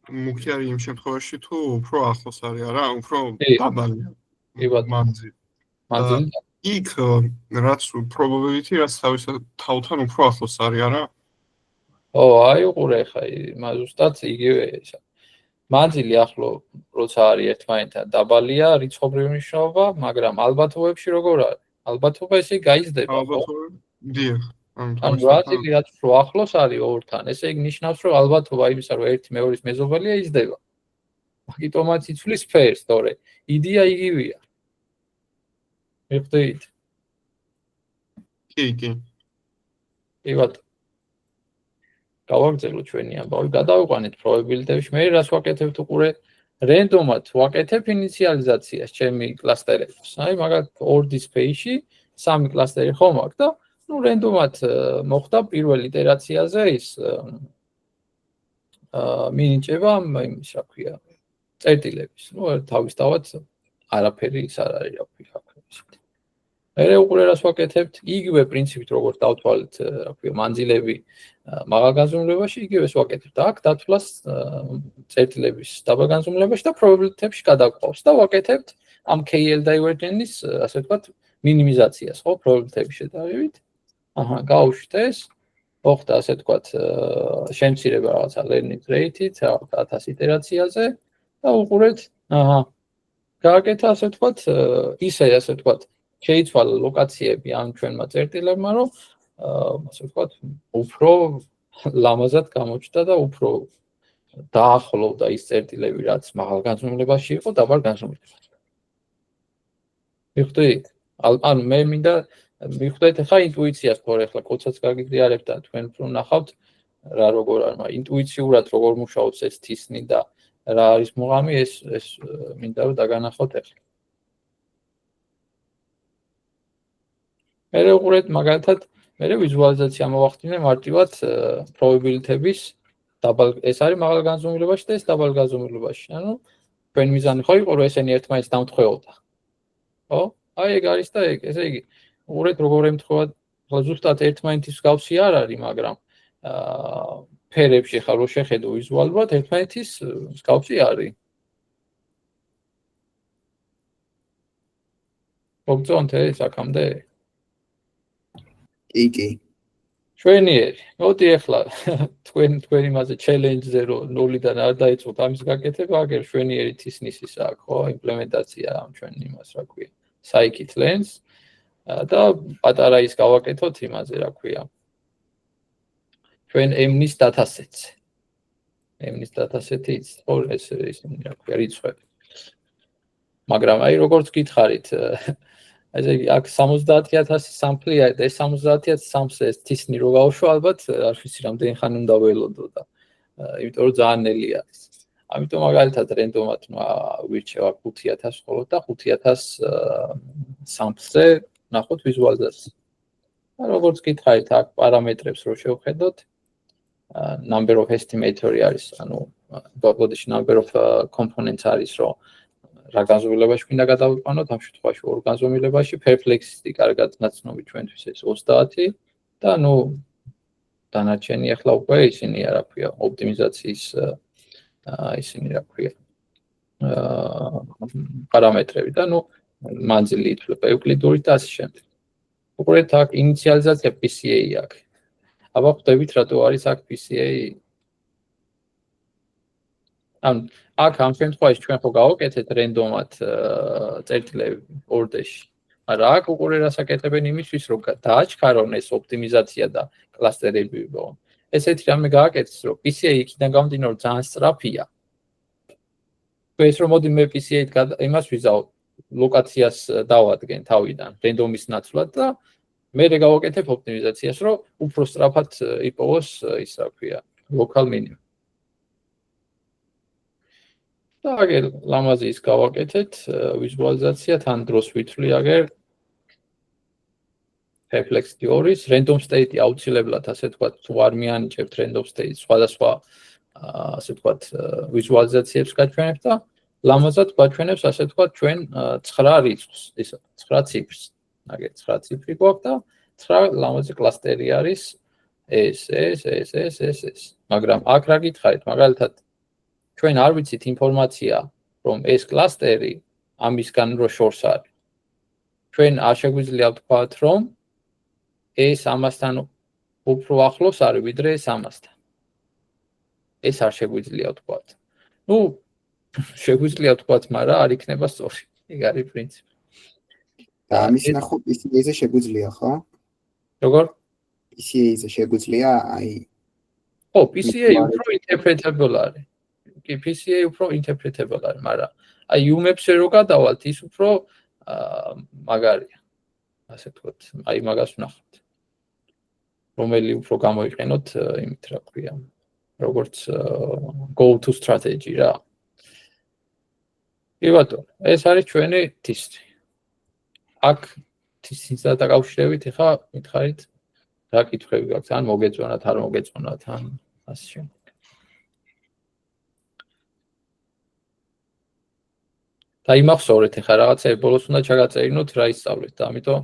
მუქი არის იმ შემთხვევაში თუ უფრო ახლოს არის, არა, უფრო დაბალია. მანძილი. მანძილი იქ რაც probability რაც თავთან უფრო ახლოს არის, არა? ო, აი უყურე ხა, ზუსტად იგივე ესა. მანძილი ახლო როცა არის ერთმანეთთან დაბალია რიცხობრივი მნიშვნელობა, მაგრამ ალბათობებში როგორ არის? ალბათობა ესე გაიზრდება, ხო? ალბათობები, დიახ. ანუ მანძილი რაც უფრო ახლოს არის ორთან, ესე იგი ნიშნავს, რომ ალბათობა იმისა, რომ ერთი მეორის მეზობელია იზრდება. მაგიტომაც იცვლის ფერს, თორე იდეა იგივეა. მიხდით? კი. კი ბატონო. გავაგრძელო ჩვენი ამბავი, გადავიყვანეთ probability-ებში. მე რას ვაკეთებ უყურე? რენდომად ვაკეთებ ინიციალიზაციას ჩემი კლასტერებს. აი, მაგალითად, ორ display-ში 3 კლასტერი ხომ აქვს და რენდომად მოხდა პირველ იტერაციაზე ის მინიჭება იმის, რა ქვია, წერტილების. თავისთავად არაფერი ის არ არის, რა ქვია, ისეთი. მე უყურე რას ვაკეთებთ? იგივე პრინციპით, როგორც დავთვალეთ, რა ქვია, მანძილები მაღალგანზომილებაში, იგივეს ვაკეთებთ. აქ დათვლას წერტილების დაბალგანზომილებაში და probability-ებში გადავყავს და ვაკეთებთ ამ KL divergence-ის, ასე ვთქვათ, მინიმიზაციას, ხო, probability-ების შედარებით. აჰა, გავუშვით ეს. მოხდა, ასე ვთქვათ, შემცირება რაღაცა learning rate-ით, 1000 იტერაციაზე და უყურეთ, აჰა. გააკეთა, ასე ვთქვათ, ისე, ასე ვთქვათ, შეიცვალა ლოკაციები ამ ჩვენმა წერტილებმა, რომ ასე ვთქვათ, უფრო ლამაზად გამოჩნდა და უფრო დაახლოვდა ის წერტილები, რაც მაღალ განზომილებაში იყო, დაბალ განზომილებაში. მიხდით? ანუ მე მინდა მიხდით ახლა ინტუიციას თორე ახლა კოდსაც გაგიზიარებთ და თქვენ უფრო ნახავთ რა როგორ არის, მაგრამ ინტუიციურად როგორ მუშაობს ეს თისნი და რა არის მუღამი, ეს მინდა რომ დაგანახოთ ახლა. მე უყურეთ მაგალითად მე ვიზუალიზაცია მოვახდინე მარტივად probability-ების დაბალ ეს არის მაღალ განზომილებაში და ეს დაბალ განზომილებაში. ანუ თქვენ მიზანი ხო იყო რომ ესენი ერთმანეთს დამთხვეოდა. ხო? აი ეგ არის და ეგ, ესე იგი უყურეთ როგორ ემთხვევა, ზუსტად ერთმანეთის გავსი არ არის, მაგრამ ფერებში ხარ რო შეხედო ვიზუალურად ერთმანეთის მსგავსი არის. მოგწონთ ეს აქამდე? კი. შვენიერი. მოდი ახლა თქვენ იმაზე challenge-ზე რომ 0-დან არ დაიწყოთ ამის გაკეთება, აგერ შვენიერი თისნისის აქვს, ხო, იმპლემენტაცია ამ ჩვენ იმას რა ქვია, scikit-learn-ს და პატარა ის გავაკეთოთ იმაზე, რა ქვია. ჩვენ M-nis datasets. M-nis datasets-ი ეს რა ქვია, რიცხვები. მაგრამ აი როგორც გითხარით, ესე იგი აქ 70000 სამპლია და ეს 70000 სამს ეს თისნი რო გავშვა ალბათ არ ვიცი რამდენი ხანი უნდა ველოდო და იმიტომ რომ ძალიან ნელი არის. ამიტომ მაგალითად რენდომად ვირჩევა 5000 ხოლო და 5000 სამსზე ნახოთ ვიზუალიზაცია. როგორც გითხარით აქ პარამეტრებს რო შევხედოთ number of estimator-ი არის, ანუ ბოდიში number of components არის რომ რა განზომილებაში მინდა გადავიყვანოთ, ამ შემთხვევაში ორ განზომილებაში, perplexity კარგად ნაცნობი ჩვენთვის ეს 30 და დანარჩენი ახლა უკვე ისინია, რა ქვია, ოპტიმიზაციის ისინი რა ქვია, პარამეტრები და მანძილი ითვლება ევკლიდური და ასე შემდეგ. უყურეთ აქ ინიციალიზაცია PCA აქვს. აბა ხვდებით რატო არის აქ PCA? აქ ამ შემთხვევაში ჩვენ ხო გავაკეთეთ რენდომად წერტილები ორდერში. მაგრამ აქ უყურე რასაკეთებენ იმისთვის, რომ დააჩქარონ ეს ოპტიმიზაცია და კლასტერები ვიყო. ესეთი რამე გააკეთეს, რომ PCA იქიდან გამომდინარე ძალიან სწრაფია. ეს რომ მოდი მე PCA-ით იმას ვიზავ, ლოკაციას დავადგენ თავიდან, რენდომის ნაცვლად და მე გავაკეთებ ოპტიმიზაციას, რომ უფრო სწრაფად იპოვოს ის რა ქვია, local minimum. და აგერ ლამაზი ის გავაკეთეთ ვიზუალიზაცია, თან დროს ვითვლი აგერ perplexity 2-ის, random state-ი აუცილებლად ასე თქვა, თუ არ მიანიჭებთ random state-ს, სხვადასხვა ასე თქვა ვიზუალიზაციებს გაჩვენებთ და ლამაზად გაჩვენებს ასე თქვა ჩვენ 9 რიცხვს, ისა 9 ციფრს. აგერ 9 ციფრი გვაქვს და 9 ლამაზი კლასტერი არის ეს. მაგრამ აქ რა გითხარით, მაგალითად ჩვენ არ ვიცით ინფორმაცია, რომ ეს კლასტერი ამისგან რო შორს არის. ჩვენ არ შეგვიძლია ვთქვათ, რომ ეს ამასთან უფრო ახლოს არის, ვიდრე ეს ამასთან. ეს არ შეგვიძლია ვთქვათ. შეგვიძლია ვთქვათ, მაგრამ არ იქნება სწორი. ეგ არის პრინციპი. და ამის ნახო PCA-ზე შეგვიძლია, ხო? როგორ? PCA-ზე შეგვიძლია, აი ხო, PCA უფრო interpretable არის. კი, PCA უფრო interpretable არის, მაგრამ აი UMAP-ზე რო გადავალთ, ის უფრო მაგარია. ასე ვთქვათ, აი მაგას ვნახოთ. რომელი უფრო გამოიყენოთ იმით რა ქვია, როგორც go to strategy რა. კი ბატონო, ეს არის ჩვენი თისნი. აქ თისნისთან დაკავშირებით ხა მითხარით რა კითხვები გაქვთ, ან მოგეწონათ, არ მოგეწონათ, ან ასე შემდეგ. და იმახსოვრეთ ხა რაღაცები ბოლოს უნდა ჩაგაწერინოთ რა ისწავლეთ და ამიტომ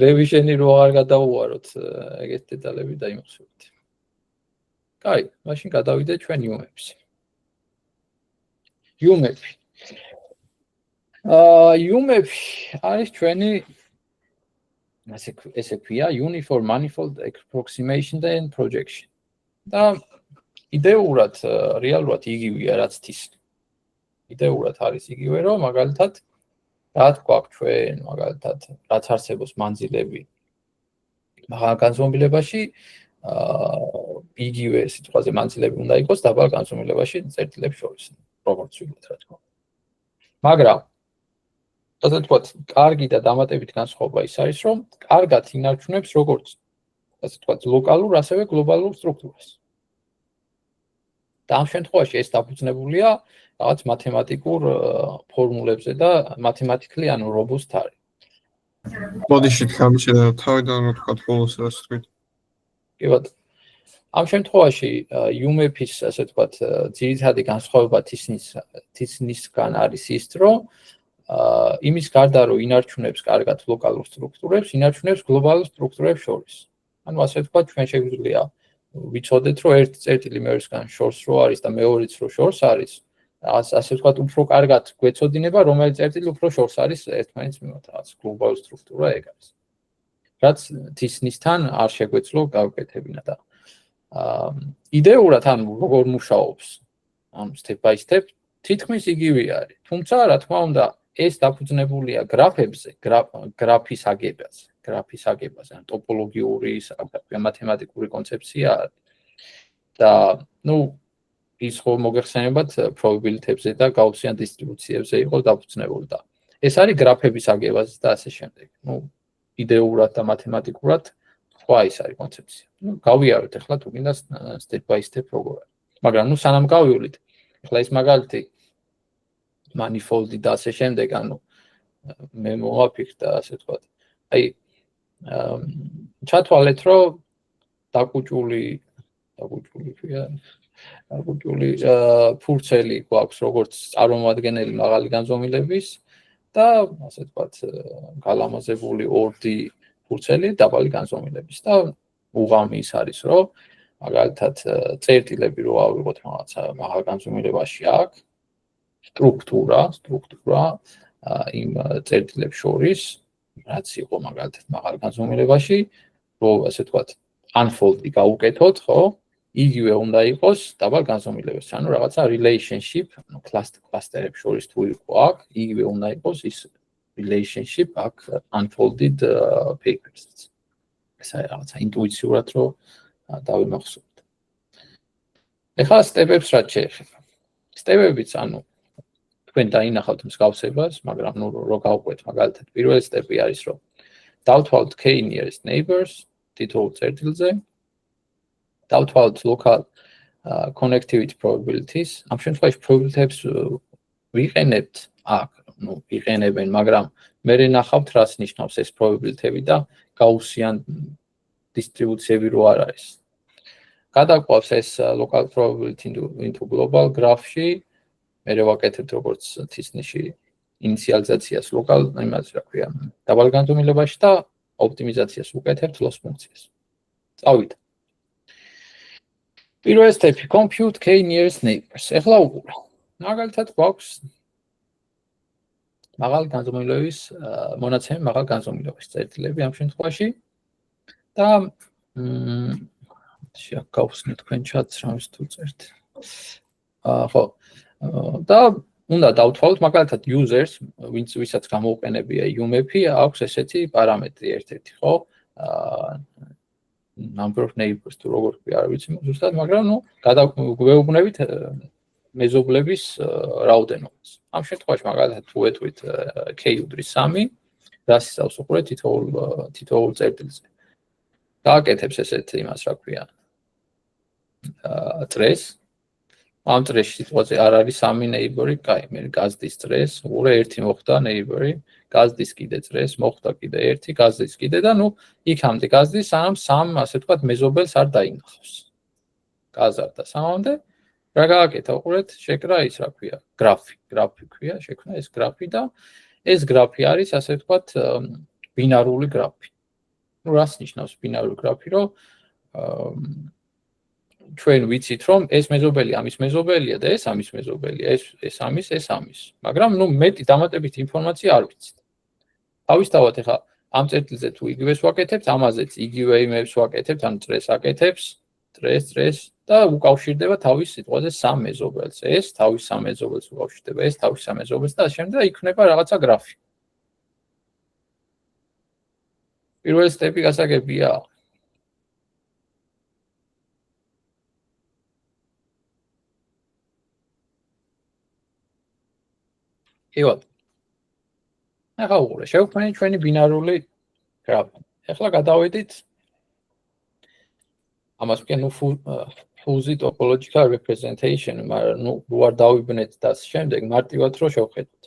რევიზიენი რო არ გადავუაროთ ეგეთ დეტალები და იმახსოვრეთ. კაი, მაშინ გადავიდეთ ჩვენ UMAP-ზე. UMAP. UMAP არის ჩვენი ესე ქვია Uniform Manifold Approximation and Projection. და იდეურად რეალურად იგივეა რაც თისნი. იდეურად არის იგივე, რომ მაგალითად რა თქვა ჩვენ, მაგალითად რაც არსებობს მანძილები მაღალ განზომილებაში, იგივე სიტყვაზე მანძილები უნდა იყოს დაბალ განზომილებაში წერტილებს შორის, როგორც ვიგეთ რა თქმა უნდა. მაგრამ ასე ვთქვათ, კარგი და დამატებით განსხვავება ის არის, რომ კარგად ინარჩუნებს როგორც ასე ვთქვათ, ლოკალურ, ასევე გლობალურ სტრუქტურას. და ამ შემთხვევაში ეს დაფუძნებულია რაღაც მათემატიკურ ფორმულებზე და mathematically ანუ robust არის. ბოდიში თამაში და თავიდან ვთქვათ ბოლოს რას თქვით. კი ბატონო. ამ შემთხვევაში UMAP-ის ასე ვთქვათ, ძირითადი განსხვავება თისნისგან არის ის, რომ იმის გარდა რომ ინარჩუნებს კარგად ლოკალურ სტრუქტურებს, ინარჩუნებს გლობალურ სტრუქტურებს შორის. ანუ ასე ვთქვათ, ჩვენ შეგვიძლია ვიცოდეთ რომ ერთი წერტილი მეორესგან შორს რო არის და მეორეც რო შორს არის ასე ვთქვათ უფრო კარგად გვეცოდინება რომელი წერტილი უფრო შორს არის ერთმანეთს მიმართ რაღაც გლობალური სტრუქტურა ეგ არის რაც თისნისთან არ შეგვეძლო გავკეთებინა და იდეურად ანუ როგორ მუშაობს ანუ step by step თითქმის იგივე არის თუმცა რა თქმა უნდა ეს დაფუძნებულია გრაფებზე გრაფის აგებაზე ან ტოპოლოგიური მათემატიკური კონცეფცია და ნუ ის ხო მოგეხსენებათ probability-ებზე და გაუსიან დისტრიბუციებზე იყო დაფუძნებული და ეს არის გრაფების აგებაზე და ასე შემდეგ ნუ იდეურად და მათემატიკურად სხვა ის არის კონცეფცია ნუ გავიაროთ ახლა თუ გინდა step by step როგორ არის მაგრამ ნუ სანამ გავივლით ახლა ის მაგალითი manifold და ასე შემდეგ ანუ მე მოვაფიქრდა ასე ვთქვათ აი ჩათვალეთ რომ დაკუჭული ფურცელი გვაქვს როგორც წარმომადგენელი მაღალი განზომილების და ასე ვთქვათ გალამაზებული 2D ფურცელი დაბალი განზომილების და უღამი ის არის რომ მაგალითად წერტილები რო ავიღოთ რაღაცა მაღალ განზომილებაში აქ სტრუქტურა იმ წერტილებს შორის რაც იყო მაგალითად მაღალ განზომილებაში რო ასე ვთქვათ unfold-ი გავუკეთოთ ხო იგივე უნდა იყოს დაბალ განზომილებაში ანუ რაღაცა relationship ანუ კლასტერებს შორის თუ იყო აქ იგივე უნდა იყოს ის relationship აქ unfolded papers ეს არის რაღაცა ინტუიციურად რო დავიმახსოვრდ ეხლა სტეპებს რაც შეეხება სტეპებიც ანუ თქვენ დაინახავთ მსგავსებას მაგრამ ნუ რო გავყვეთ მაგალითად პირველი სტეპი არის რომ დავთვალოთ k nearest neighbors თითოეულ წერტილზე დავთვალოთ local connectivity probabilities ამ შემთხვევაში probability-ებს ვიყენებთ აქ ნუ ვიყენებენ მაგრამ მე ნახავთ რას ნიშნავს ეს probability-ები და გაუსიან დისტრიბუციები რო არ არის გადაყვავს ეს local probability into global graph-ში მე ვაკეთებთ როგორც თისნიში ინიციალიზაციას local იმას რა ქვია დაბალ განზომილებაში და ოპტიმიზაციას ვუკეთებთ loss ფუნქციას წავიდეთ პირველი სტეპი compute k nearest neighbors ეხლა უყურე მაგალითად გვაქვს მაღალ განზომილების მონაცემი მაღალ განზომილების წერტილები ამ შემთხვევაში და შევკავსნით თქვენ ჩატს რამის თუ წერთ ხო და უნდა დავთვალოთ მაგალითად users ვისაც გამოუყენებია UMF-ი აქვს ესეთი პარამეტრი ერთ-ერთი ხო number of neighbors თუ როგორ ქვია არ ვიცი ზუსტად მაგრამ ნუ გადავეუბნებით მეზობლების რაოდენობას ამ შემთხვევაში მაგალითად თუ ეთქვით k უდრის 3 რას იცავს უყურეთ თითოეულ წერტილზე გააკეთებს ესეთ იმას რა ქვია წრეს ამ წრეში სიტყვაზე არ არის 3 neighbor-ი, კაი, მე გაზდის წრეს, უყურე 1 მოხდა neighbor-ი, გაზდის კიდე წრეს, მოხდა კიდე 1, გაზდის კიდე და ნუ იქამდე გაზდის, სანამ 3 ასე ვთქვათ მეზობელს არ დაინახავს. გაზარდა 3-მდე, რა გააკეთა, უყურეთ, შეკრა ის რა ქვია, გრაფი ქვია, შექმნა ეს გრაფი და ეს გრაფი არის ასე ვთქვათ ბინარული გრაფი. ნუ რას ნიშნავს ბინარული გრაფი, რომ ჩვენ ვიცით რომ ეს მეზობელი ამის მეზობელია და ეს ამის მეზობელია, ეს ამის, მაგრამ ნუ მეტი დამატებითი ინფორმაცია არ ვიცით. თავისთავად ახლა ამ წერტილზე თუ იგივეს ვაკეთებთ, ამაზეც იგივე იმებს ვაკეთებთ, ან წრეს აკეთებს, წრეს და უკავშირდება თავის სიტყვაზე 3 მეზობელს. ეს თავის 3 მეზობელს უკავშირდება, ეს თავის 3 მეზობელს და შემდეგ იქნება რაღაცა გრაფი. პირველი სტეპი გასაგებია. ევად. ახლა უყურე, შევქმნით ჩვენი ბინარული გრაფი. ახლა გადავედით ამას ვქენ fuzzy topological representation, მაგრამ ნუ ვარ დავიბნეთ და შემდეგ მარტივად რო შევხედოთ.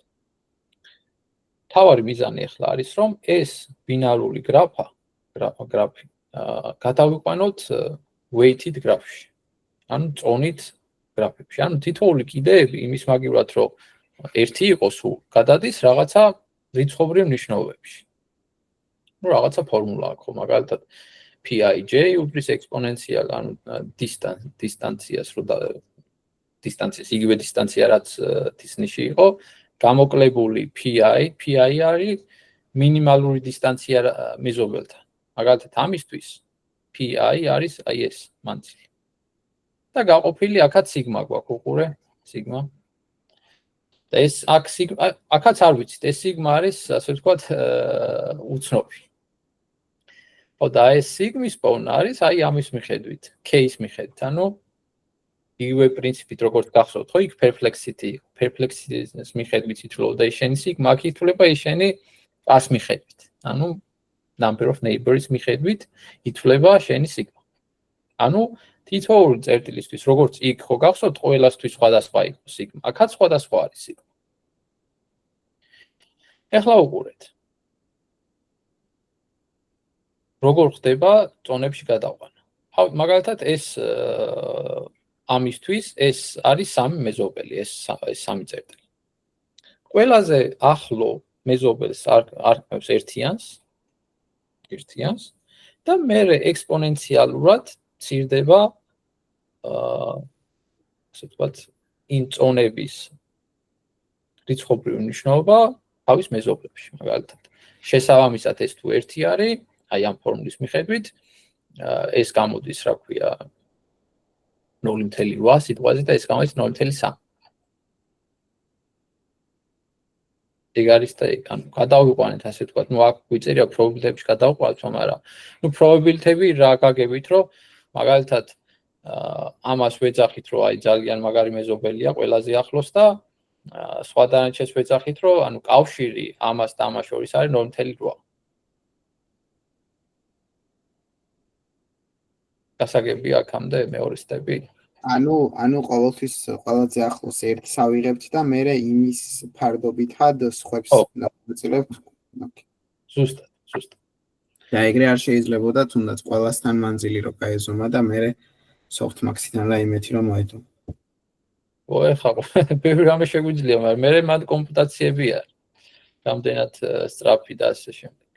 თავარი მიზანი ახლა არის რომ ეს ბინარული გრაფი გადავიყვანოთ weighted graph-ში. ანუ წონით გრაფებში. ანუ თითოეული კიდეები იმის მაგივრად რომ ერთი იყოს სულ გადადის რაღაცა რიცხობრივ ნიშნობებში. ნუ რაღაცა ფორმულა აქვს, მაგალითად pij უდრის ექსპონენციალ ანუ დისტანციას რო დისტანციის იგივე დისტანცია რაც თისნიში იყო გამოკლებული pi არის მინიმალური დისტანცია მეზობელთან მაგალითად ამისთვის pi არის აი ეს მანძილი და გაყოფილი აქაც სიგმა გვაქვს უყურე სიგმა და ეს აქ სიგმა აქაც არ ვიცით ეს სიგმა არის ასე ვთქვათ უცნობი ხო და ეს სიგმის პოვნა არის აი ამის მიხედვით k-ის მიხედვით ანუ იგივე პრინციპით როგორც გახსოვთ ხო იქ perplexity-ის მიხედვით ითვლოდა შენი სიგმა აქ ითვლება შენი ას მიხედვით ანუ number of neighbors მიხედვით ითვლება შენი სიგმა ანუ თითოეული წერტილისთვის როგორც იქ ხო გახსოვთ ყველასთვის სხვადასხვა იყო სიგმა აქაც სხვადასხვა არის სიგმა ეხლა უყურეთ როგორ ხდება წონებში გადაყვანა მაგალითად ეს ამისთვის ეს არის სამი მეზობელი ეს სამი წერტილი ყველაზე ახლო მეზობელს არქმევს ერთიანს და მერე ექსპონენციალურად ცირდება ასე ვთქვათ იმ წონების რიცხობრივი მნიშვნელობა თავის მეზობლებში მაგალითად შესაბამისად ეს თუ 1 არის აი ამ ფორმულის მიხედვით ეს გამოდის რა ქვია 0.8 სიტყვაზე და ეს გამოდის 0.3 ეგ არის და ანუ გადავიყვანეთ ასე ვთქვათ ნუ აქ გვიწერია პრობაბილიტებში გადავყვანოთ მაგრამ ნუ პრობაბილიტები რა გაგებით რომ მაგალითად ამას ვეძახით რომ აი ძალიან მაგარი მეზობელია ყველაზე ახლოს და სხვა დანარჩენს ვეძახით რომ ანუ კავშირი ამას და ამას შორის არის 0.8 გასაგები აქამდე მეორე სტეპი ანუ ყოველთვის ყველაზე ახლოს ერთს ავიღებთ და მე იმის ფარდობითად სხვებს დავწერებთ. ზუსტად. და ეგრე არ შეიძლებოდა თუნდაც ყველასთან მანძილი რო გაეზომა და მე softmax-იდან და იმეთი რომ მოედო. ეხლა ბევრი რამე შეგვიძლია, მაგრამ მე მანდ კომპუტაციები არ. რამდენად სწრაფი და ასე შემდეგ.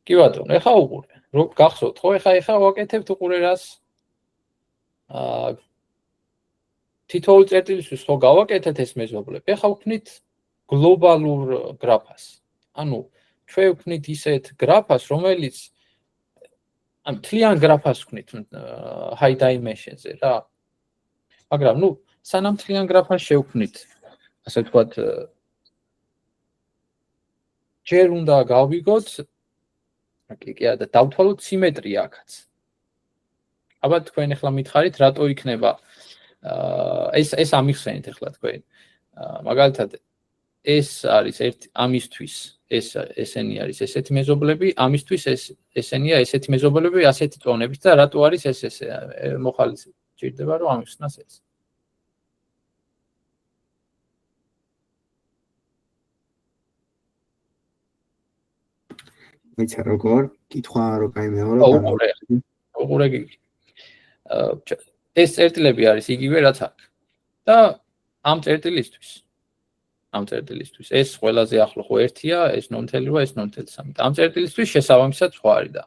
კი ბატონო, ეხლა უყურე. რო გახსოვთ ხო, ეხლა ვაკეთებთ უყურე რას? თითოეულ წერტილისთვის ხო გავაკეთეთ ეს მეზობლები. ეხლა ვქნით გლობალურ გრაფას. ანუ ჩვენ ვქნით ისეთ გრაფას, რომელიც ამ თლიან გრაფას ვქნით high dimension-ზე რა. მაგრამ ნუ სანამ თლიან გრაფას შევქმნით, ასე ვთქვათ, ჯერ უნდა გავიგოთ კი და დავთვალოთ სიმეტრია აქაც. აბა თქვენ ახლა მითხარით, რატო იქნება ეს ამიხსენით ახლა თქვენ. მაგალითად ეს არის ამისთვის ესენი არის ესეთი მეზობლები, ამისთვის ესენია ესეთი მეზობლები, ასეთი წონებით და რატო არის ეს მოხალისე ჭირდება რომ ამიხსნას ეს. მეცა როგორ კითხვა რო გაიმეორო უყურე გიგი. ეს წერტილები არის იგივე რაც აქ. და ამ წერტილისთვის ეს ყველაზე ახლო ხო 1-ია, ეს 0.8, ეს 0.3. ამ წერტილისთვის შესაბამისად სხვა არის და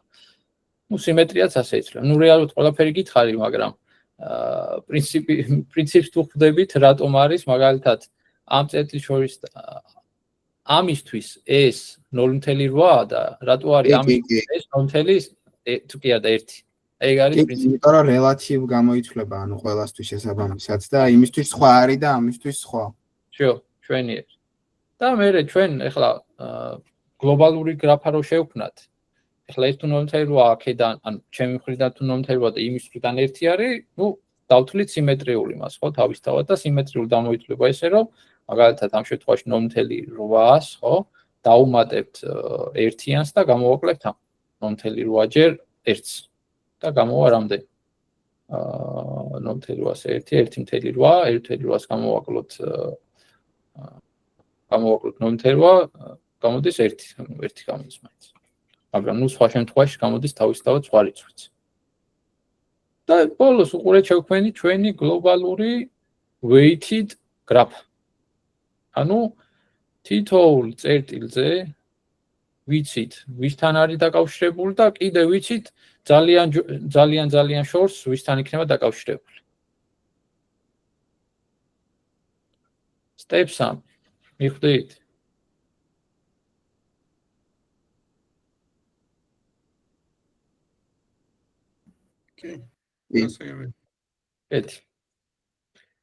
ნუ სიმეტრიაც ასე იცვლება. ნუ რეალურად ყველაფერი გითხარი, მაგრამ პრინციპს თუ ხვდებით, რატომ არის მაგალითად ამ წერტილს შორის ამისთვის ეს 0.8 და რატო არის ამისთვის ეს 0.1 თუ კი არა 1. ეგ არის პრინციპი. იმიტომ რომ რელატივ გამოიცვლება, ანუ ყველასთვის შესაბამისად და იმისთვის სხვა არის და ამისთვის სხვა. ჩვენი ეს. და მე ჩვენ ეხლა გლობალური გრაფა რო შევქმნათ. ეხლა ეს თუ 0.8 აქედან, ანუ ჩემი მხრიდან თუ 0.8 და იმის მხრიდან 1 არის, ნუ დავთვლით სიმეტრიული მას, ხო, თავისთავად და სიმეტრიული გამოიცვლება ესე რომ მაგალითად ამ შემთხვევაში 0.8-ს, ხო, დაუმატებთ 1-იანს და გამოვაკლებთ ამ 0.8 ჯერ 1-ს და გამოვა რამდენი? 0.8-ს 1.8, 1.8-ს გამოვაკლოთ 0.8, გამოდის 1 გამოდის მაინც. მაგრამ ნუ სხვა შემთხვევაში გამოდის თავისთავად სხვა რიცხვიც. და ბოლოს უყურეთ შევქმნით ჩვენი გლობალური weighted graph. ანუ თითოეულ წერტილზე ვიცით ვისთან არის დაკავშირებული და კიდე ვიცით ძალიან შორს ვისთან იქნება დაკავშირებული. Step 3. მიხვდით? ეტი.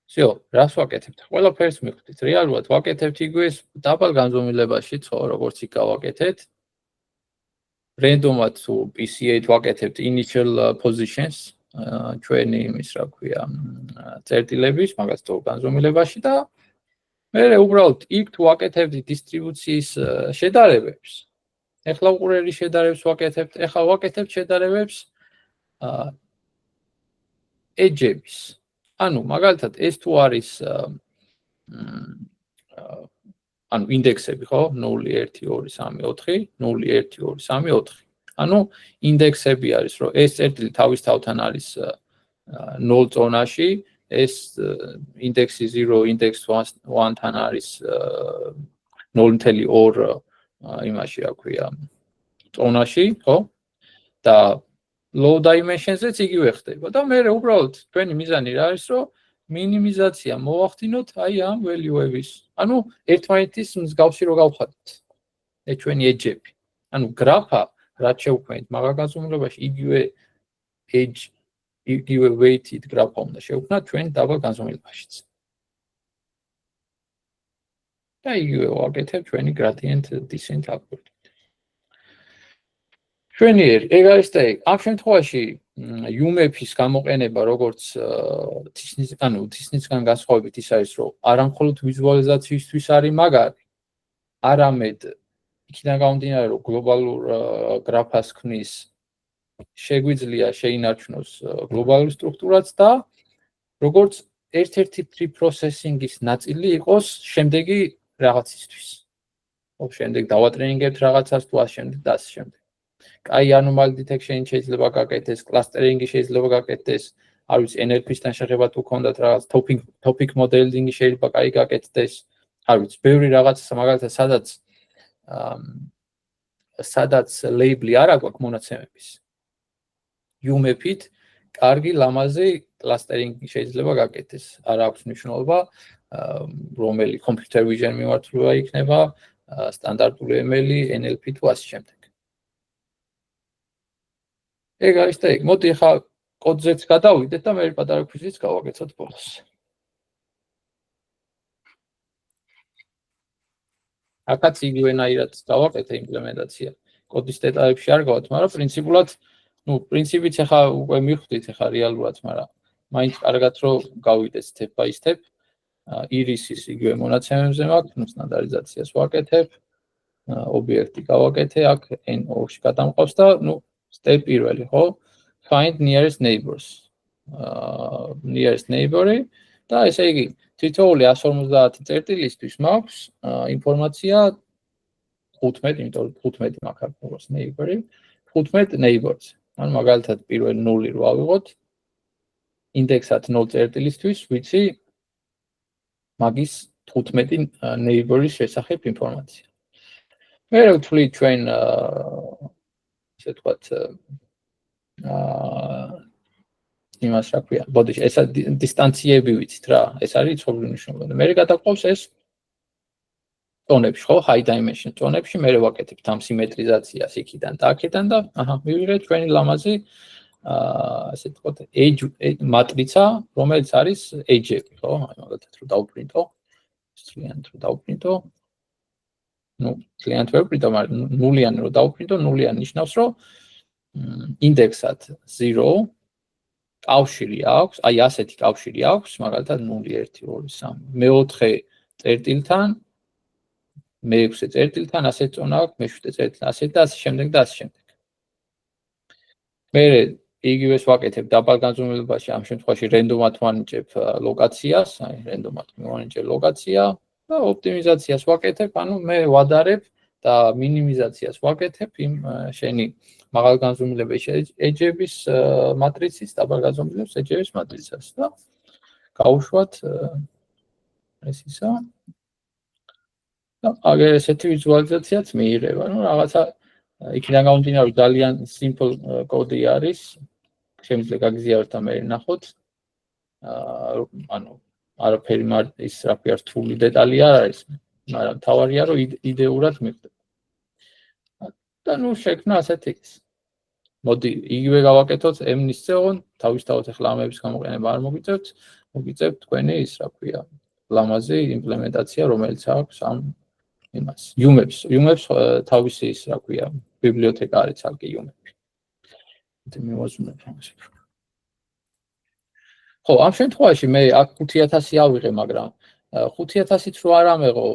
всё, რას ვაკეთებთ? ყველაფერს მიხვდით. რეალურად ვაკეთებთ იგივე დაბალ განზომილებაში, ხო, როგორც იქ გავაკეთეთ. Randomად თუ PCA-ით ვაკეთებთ initial positions, ჩვენი იმის რა ქვია, წერტილების, მაგას თუ განზომილებაში და მე უბრალოდ იქ თუ ვაკეთებთ დისტრიბუციის შედარებებს. ეხლა უყურელი შედარებებს ვაკეთებთ, ეხლა ვაკეთებთ შედარებებს edge-ების. ანუ მაგალითად ეს თუ არის ანუ ინდექსები, ხო? 0 1 2 3 4 0 1 2 3 4. ანუ ინდექსები არის, რომ ეს წერტილი თავის თავთან არის 0 ზონაში, ეს ინდექსი 0 ინდექს 1-თან არის 0.2 იმაში რა ქვია ზონაში, ხო? და low dimensions-იც იგივე ხდება და მე უბრალოდ თქვენი მიზანი რა არის, რომ მინიმიზაცია მოვახდინოთ აი ამ value-ების. ანუ ერთმანეთის მსგავსი რო გავხადოთ. ეს ჩვენი edge-ები. ანუ გრაფა რაც შევქმნით მაგალ განზომილებაში იგივე edge, იგივე weighted გრაფა უნდა შევქმნათ ჩვენ დაბალ განზომილებაშიც. და იგივე ვაკეთებ ჩვენი gradient descent algorithm. ჩვენი ეგ არის და ეგ. ამ შემთხვევაში UMF-ის გამოყენება როგორც თისნისგან განსხვავებით ის არის, რომ არა მხოლოდ ვიზუალიზაციისთვის არის მაგარი, არამედ იქიდან გამომდინარე, რომ გლობალურ გრაფას ქმნის, შეგვიძლია შეინარჩუნოს გლობალური სტრუქტურაც და როგორც ერთ-ერთი pre-processing-ის ნაწილი იყოს შემდეგი რაღაცისთვის. ხო, შემდეგ დავატრენინგებთ რაღაცას თუ ამ შემდეგ და ამ შემდეგ. Ai anomaly detection შეიძლება გაკეთდეს, clustering-ი შეიძლება გაკეთდეს, არ ვიცი, NLP-სთან შეხება თუ გქონდათ რაღაც topic modeling-ი შეიძლება კაი გაკეთდეს, არ ვიცი, ბევრი რაღაცა, მაგალითად, სადაც label-ი არ აქვს მონაცემების. UMF-ით კარგი ლამაზი clustering-ი შეიძლება გაკეთდეს. არ აქვს მნიშვნელობა, რომელი computer vision მიმართულება იქნება, სტანდარტული ML-ი, NLP თუ ასე შემდეგ. ეგ არის და ეგ. მოდი ახლა კოდზეც გადავიდეთ და მე პატარა კვიზიც გავაკეთოთ ბოლოს. აქაც იგივენაირად დავაკეთე იმპლემენტაცია. კოდის დეტალებში არ გავთ, მაგრამ პრინციპულად, პრინციპიც ახლა უკვე მიხვდით ახლა რეალურად, მაგრამ მაინც კარგად რომ გავიდეთ step by step. Iris-ის იგივე მონაცემებზე მაქვს, სტანდარტიზაციას ვაკეთებ. ობიექტი გავაკეთე, აქ N-ში გადამყავს და step პირველი, ხო? Find nearest neighbors. Nearest neighbor-ი და ესე იგი, თითოეული 150 წერტილისთვის მაქვს ინფორმაცია 15, იმიტომ რომ 15 მაქვს აქვს neighbor-ი, 15 neighbors. ანუ მაგალითად პირველი 0 რო ავიღოთ, ინდექსად 0 წერტილისთვის ვიცი მაგის 15 neighbor-ის შესახებ ინფორმაცია. მე ვთვლი ჩვენ ესე თქვათ იმას რა ქვია, ბოდიში, ესა დისტანციები ვიცით რა, ეს არის ცნობილი მნიშვნელობა. მე გადაყავს ეს ზონებში, ხო, high dimension ზონებში, მე ვაკეთებ ამ სიმეტრიზაციას იქიდან და აქედან და მივიღეთ ჩვენი ლამაზი ასე თქვათ edge მატრიცა, რომელიც არის edge-ები, ხო? აი მაგალითად რომ დავპრინტო, სრულად რომ დავპრინტო. სრულად ვერ ვპრინტო, მაგრამ ნულიანი რომ დავპრინტო, ნულიანი ნიშნავს, რომ ინდექსად 0 კავშირი აქვს, აი ასეთი კავშირი აქვს, მაგალითად 0 1 2 3 მეოთხე წერტილთან, მეექვსე წერტილთან ასეთ ზონა აქვს, მეშვიდე წერტილთან ასეთ და ასე შემდეგ და ასე შემდეგ. მე იგივეს ვაკეთებ დაბალ განზომილებაში, ამ შემთხვევაში რენდომად ვანიჭებ ლოკაციას, აი რენდომად მივანიჭებ ლოკაცია და ოპტიმიზაციას ვაკეთებ, ანუ მე ვადარებ და მინიმიზაციას ვაკეთებ იმ შენი მაღალ განზომილების edge-ების მატრიცის, დაბალ განზომილების edge-ების მატრიცას და გავუშვათ ეს ისა აგერ ესეთი ვიზუალიზაციაც მიიღება, რაღაცა იქიდან გამომდინარე ძალიან simple კოდი არის, შემიძლია გაგზიაროთ და მე ნახოთ. ანუ არაფერი ის რა ქვია რთული დეტალი არ არის, მაგრამ თავარია რომ იდეურად მივხვდება. და შექმნა ასეთი ის. მოდი იგივე გავაკეთოთ M-nis-ზე, თავისთავად ახლა ამების გამოყენება არ მოგიწევთ თქვენი ის რა ქვია, ლამაზი იმპლემენტაცია, რომელიც აქვს ამ იმას. Yumebs თავისი ის რა ქვია, ბიბლიოთეკა არის ცალკე Yumeb. მე მივაზრუნებ ამას. ხო, ამ შემთხვევაში მე აქ 5000 ავიღე, მაგრამ 5000-იც რო არ ამეღო,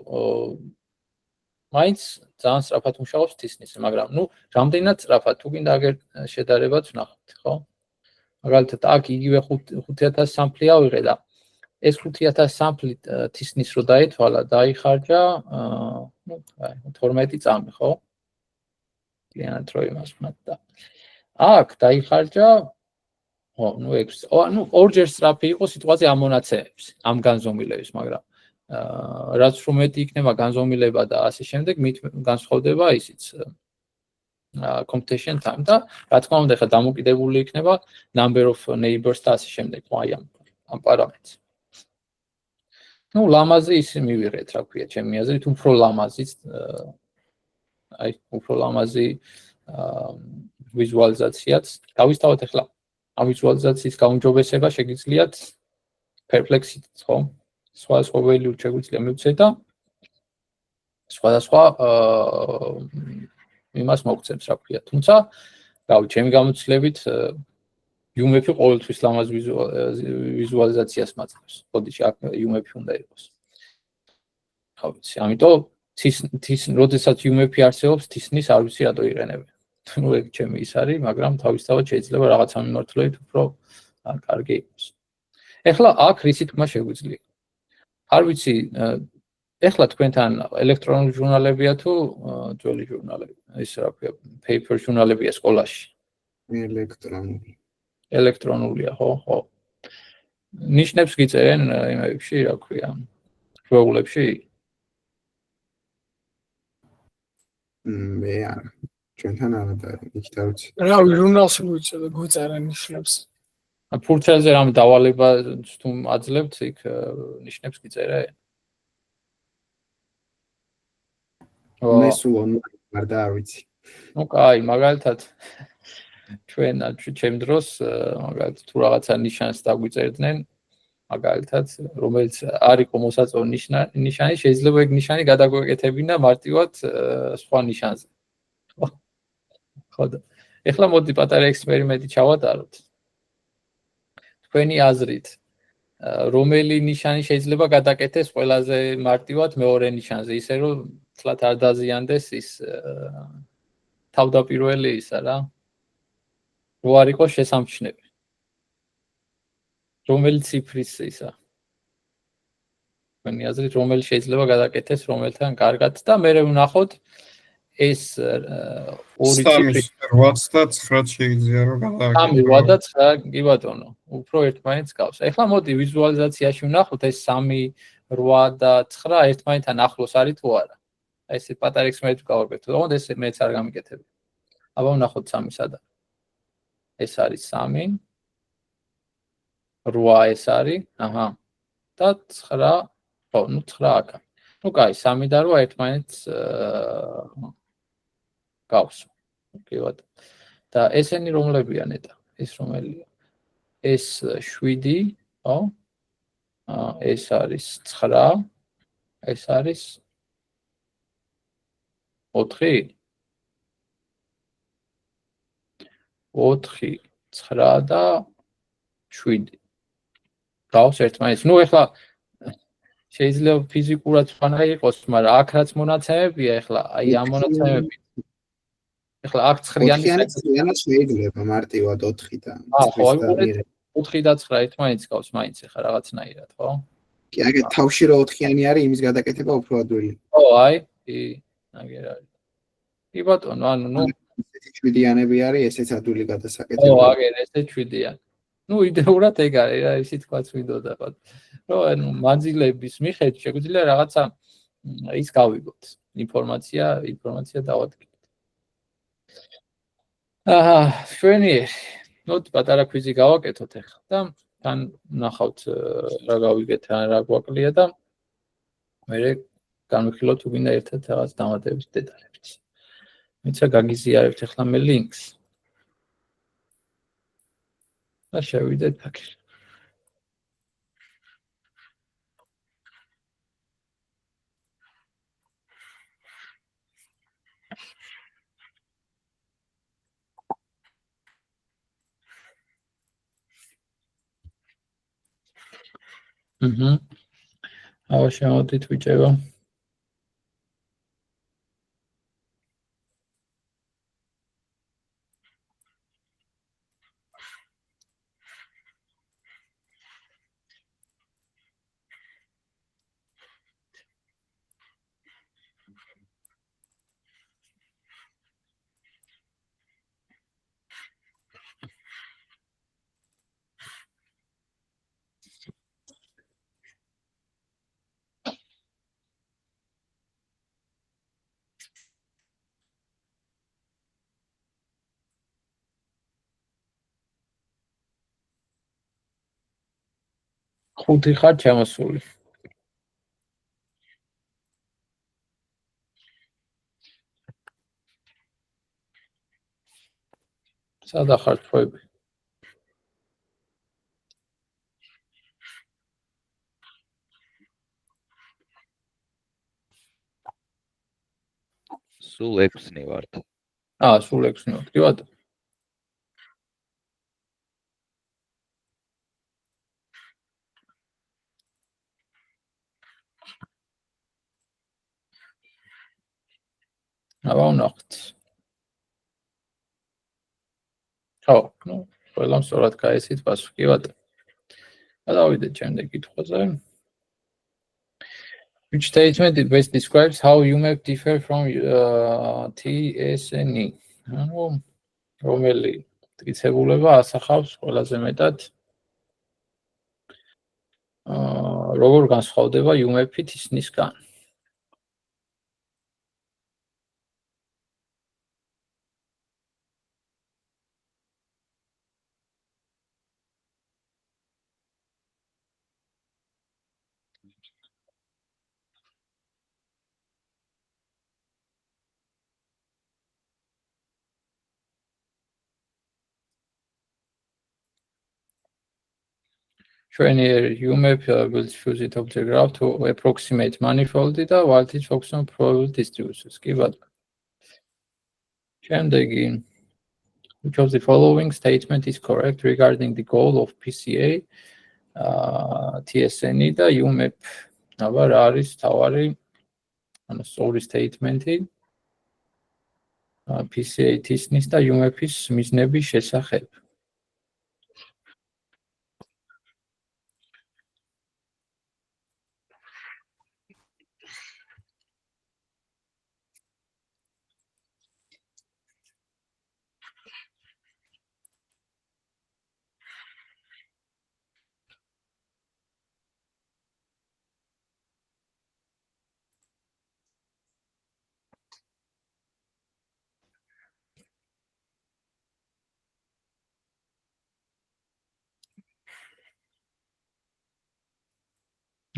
მაინც ძალიან სწრაფად მუშაობს თისნის, მაგრამ რამდენად სწრაფად თუ გინდა აგერ შედარებაც ვნახოთ, ხო? მაგალითად, აქ იგივე 5000 სამფლი ავიღე და ეს 5000 სამფლი თისნის რო დაეთვალა, დაიხარჯა 12 წამი, ხო? კლიანტ რო იმას ვქნათ და აქ დაიხარჯა ორჯერ სწრაფი იყო სიტუაცია ამ მონაცემების, ამ განზომილების, მაგრამ რაც რომ მეტი იქნება განზომილება და ასე შემდეგ, მით განსხვავდება ისიც computation time და რა თქმა უნდა, ხა დამოკიდებული იქნება number of neighbors და ასე შემდეგ, აი ამ პარამეტრს. ლამაზი ის მივიღეთ, რა ქვია, ჩემი აზრით, უფრო ლამაზი ვიზუალიზაციაც. დავისწავლეთ ახლა ამ ვიზუალიზაციის გაუმჯობესება შეგიძლიათ Perplexity, ხო? სხვადასხვა value შეგვიძლია მივცეთ და სხვადასხვა იმას მოგცემს, რა ქვია. თუმცა, რავი, ჩემი გამოცდილებით Yumeb-ი ყოველთვის ლამაზ ვიზუალიზაციას მაძლევს. ბოდიში აქ Yumeb-ი უნდა იყოს. ხო ვიცი, ამიტომ როდესაც Yumeb-ი არსებობს, თისნის არ ვიცი რატო იყენებენ. ეგ ჩემი ის არის, მაგრამ თავისთავად შეიძლება რაღაცა მიმართულებით უფრო კარგი იყოს. ეხლა აქ რისი თქმა შეგვიძლია. არ ვიცი, ეხლა თქვენთან ელექტრონული ჟურნალებია თუ ძველი ჟურნალები, ის რა ქვია, paper ჟურნალებია სკოლაში. ელექტრონულია, ხო. ნიშნებს გიწერენ იმებში, რა ქვია, ჩვეულებში? მე არა. ჩვენთან არა და იქით არ ვიცი. რავი, ჟურნალში გვიწერენ ნიშნებს. ფურცელზე რამე დავალება თუ აძლევთ, იქ ნიშნებს გიწერე? მე სულ ონლაინ არ და არ ვიცი. კაი, მაგალითად ჩემ დროს მაგალითად თუ რაღაცა ნიშანს დაგვიწერდნენ, მაგალითად, რომელიც არ იყო მოსაწვევ ნიშანი, შეიძლება ეგ ნიშანი გადაგვეკეთებინა მარტივად სხვა ნიშანზე. ხო და ეხლა მოდი პატარა ექსპერიმენტი ჩავატაროთ. თქვენი აზრით, რომელი ნიშანი შეიძლება გადაკეთდეს ყველაზე მარტივად მეორე ნიშანზე, ისე რომ თლათ არ დაზიანდეს ის თავდაპირველი ისა რა. რო არ იყოს შესამჩნევი. რომელი ციფრის ისა. თქვენი აზრით, რომელი შეიძლება გადაკეთდეს რომელთან კარგად და მე ვნახოთ ეს ორი ციფრი 8-9 შეიძლება რომ გადააკეთოს. 3 და 9, კი ბატონო, უფრო ერთმანეთს გავს. ეხლა მოდი ვიზუალიზაციაში ვნახოთ ეს 3, 8 და 9 ერთმანეთთან ახლოს არის თუ არა. აი ეს პატარა ექსპერიმენტი გავაკეთოთ. თუმცა ეს მეც არ გამიკეთებ. აბა ვნახოთ 3 სადა. ეს არის 3. 8 ეს არის. აჰა. და 9, ხო, 9 აქ. კაი, 3 და 8 ერთმანეთს გავს. კი ბატონო. და ესენი რომლებია ნეტა? ეს რომელია? ეს 7, ხო? ეს არის 9, ეს არის 4. 4, 9 და 7. გავს ერთმანეთს. ეხლა შეიძლება ფიზიკურად სხვანა იყოს, მაგრამ აქ რაც მონაცემებია, ეხლა აი ამ მონაცემები. ეხლა აქ 9-იანი შეიძლება მარტივად 4 და 4 და 9 ერთმანეთს გავს მაინც ეხლა რაღაცნაირად, ხო? კი, აგერ თავში რო 4-იანი არის, იმის გადაკეთება უფრო ადვილი. ხო, აი, კი, აგერ არის. კი ბატონო, ანუ ესეთი 7-იანები არის, ესეც ადვილი გადასაკეთება. ხო, აგერ ესე 7-იანი. იდეურად ეგ არის რა, ისე თქვაც ვიდოდა, რომ მანძილების მიხედვით შეგვიძლია რაღაცა ის გავიგოთ. ინფორმაცია დავადგინოთ. შვენიერი. ნუ პატარა კვიზი გავაკეთოთ ახლა და თან ნახავთ რა გავიგეთ, რა გვაკლია და მერე განვიხილოთ თუ გინდა ერთად რაღაც დამატების დეტალებიც. მიცა გაგიზიარებთ ახლა მე ლინკს. და შევიდეთ აქ. ავა შემოდით ვიჭება. ხუთი ხარ ჩამოსული. სადა ხარ თქვები? სულ 6-ნი ვართ. სულ 6-ნი ვართ, კი ბატონო. აბა ვნახოთ. ხო, ნუ ყველამ სწორად გაიცით პასუხი, კი ბატონო. გადავიდეთ შემდეგ კითხვაზე. Which statement best describes how UMAP differ from TSNE? ანუ რომელი მტკიცებულება ასახავს ყველაზე მეტად როგორ განსხვავდება UMAP-ი TSNE-სგან? Schwennier UMAP will choose it object graph to approximate manifold და while it focuses on probable distributions. კი ბატონო. შემდეგი which of the following statement is correct regarding the goal of PCA, TSNE და UMAP? აბა რა არის თავარი ანუ სწორი statement-ი PCA TSNE-ის და UMAP-ის მიზნების შესახებ?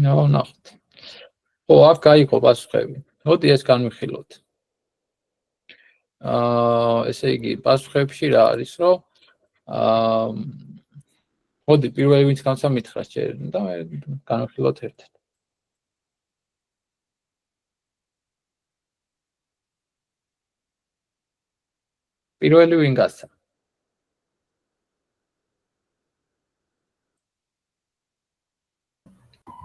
ნახოთ. ხო, აქ გაიგო პასუხები. მოდი ეს განვიხილოთ. ესე იგი, პასუხებში რა არის, რომ მოდი პირველი ვინც განსამითხრას ჯერ და მე განვიხილოთ ერთად. პირველი ვინ გასცა?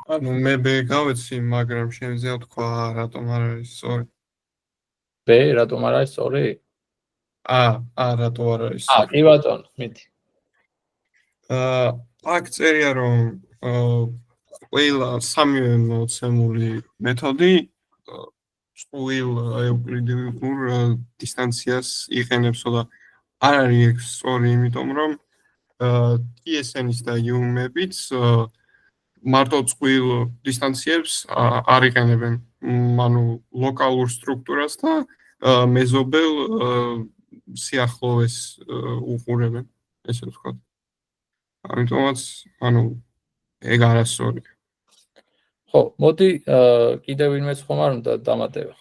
ანუ მე გავეცი, მაგრამ შემიძლია თქვა რატომ არ არის სწორი. რატომ არ არის სწორი? რატო არ არის. კი ბატონო, მიდი. აქ წერია რომ ყველა სამივე მოცემული მეთოდი წყვილ ეუკლიდურ დისტანციას იყენებს და არ არის სწორი, იმიტომ რომ TSN-ის და UMAP-იც მარტო წყვილ დისტანციებს არ იყენებენ, ანუ ლოკალურ სტრუქტურას და მეზობელ სიახლოვეს უყურებენ, ესე ვთქვათ. ამიტომაც, ანუ ეგ არასწორია. ხო, მოდი კიდევ ვინმეც ხომ არ უნდა დამატება.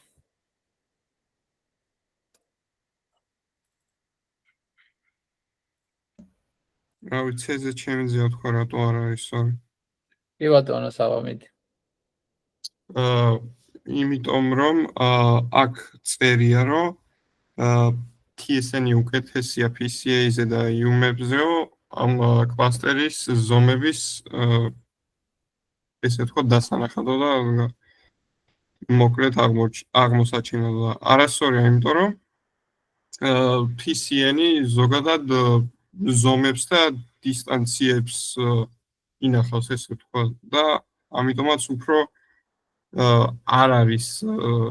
რა ვიცი, ეზე შემიძლია თქვა, რატო არ არის სწორი. კი ბატონო, სავამიდი. იმიტომ რომ აქ წერია, რომ TSN-ი უკეთესია PCA-ზე და IUM-ებზეო ამ კლასტერის ზომების ესე ვთქვათ დასანახადო და მოკლედ აღმოსაჩინო და არასწორია, იმიტომ რომ PCN-ი ზოგადად ზომებს და დისტანციებს ინახავს, ესე ვთქვათ და ამიტომაც უფრო არ არის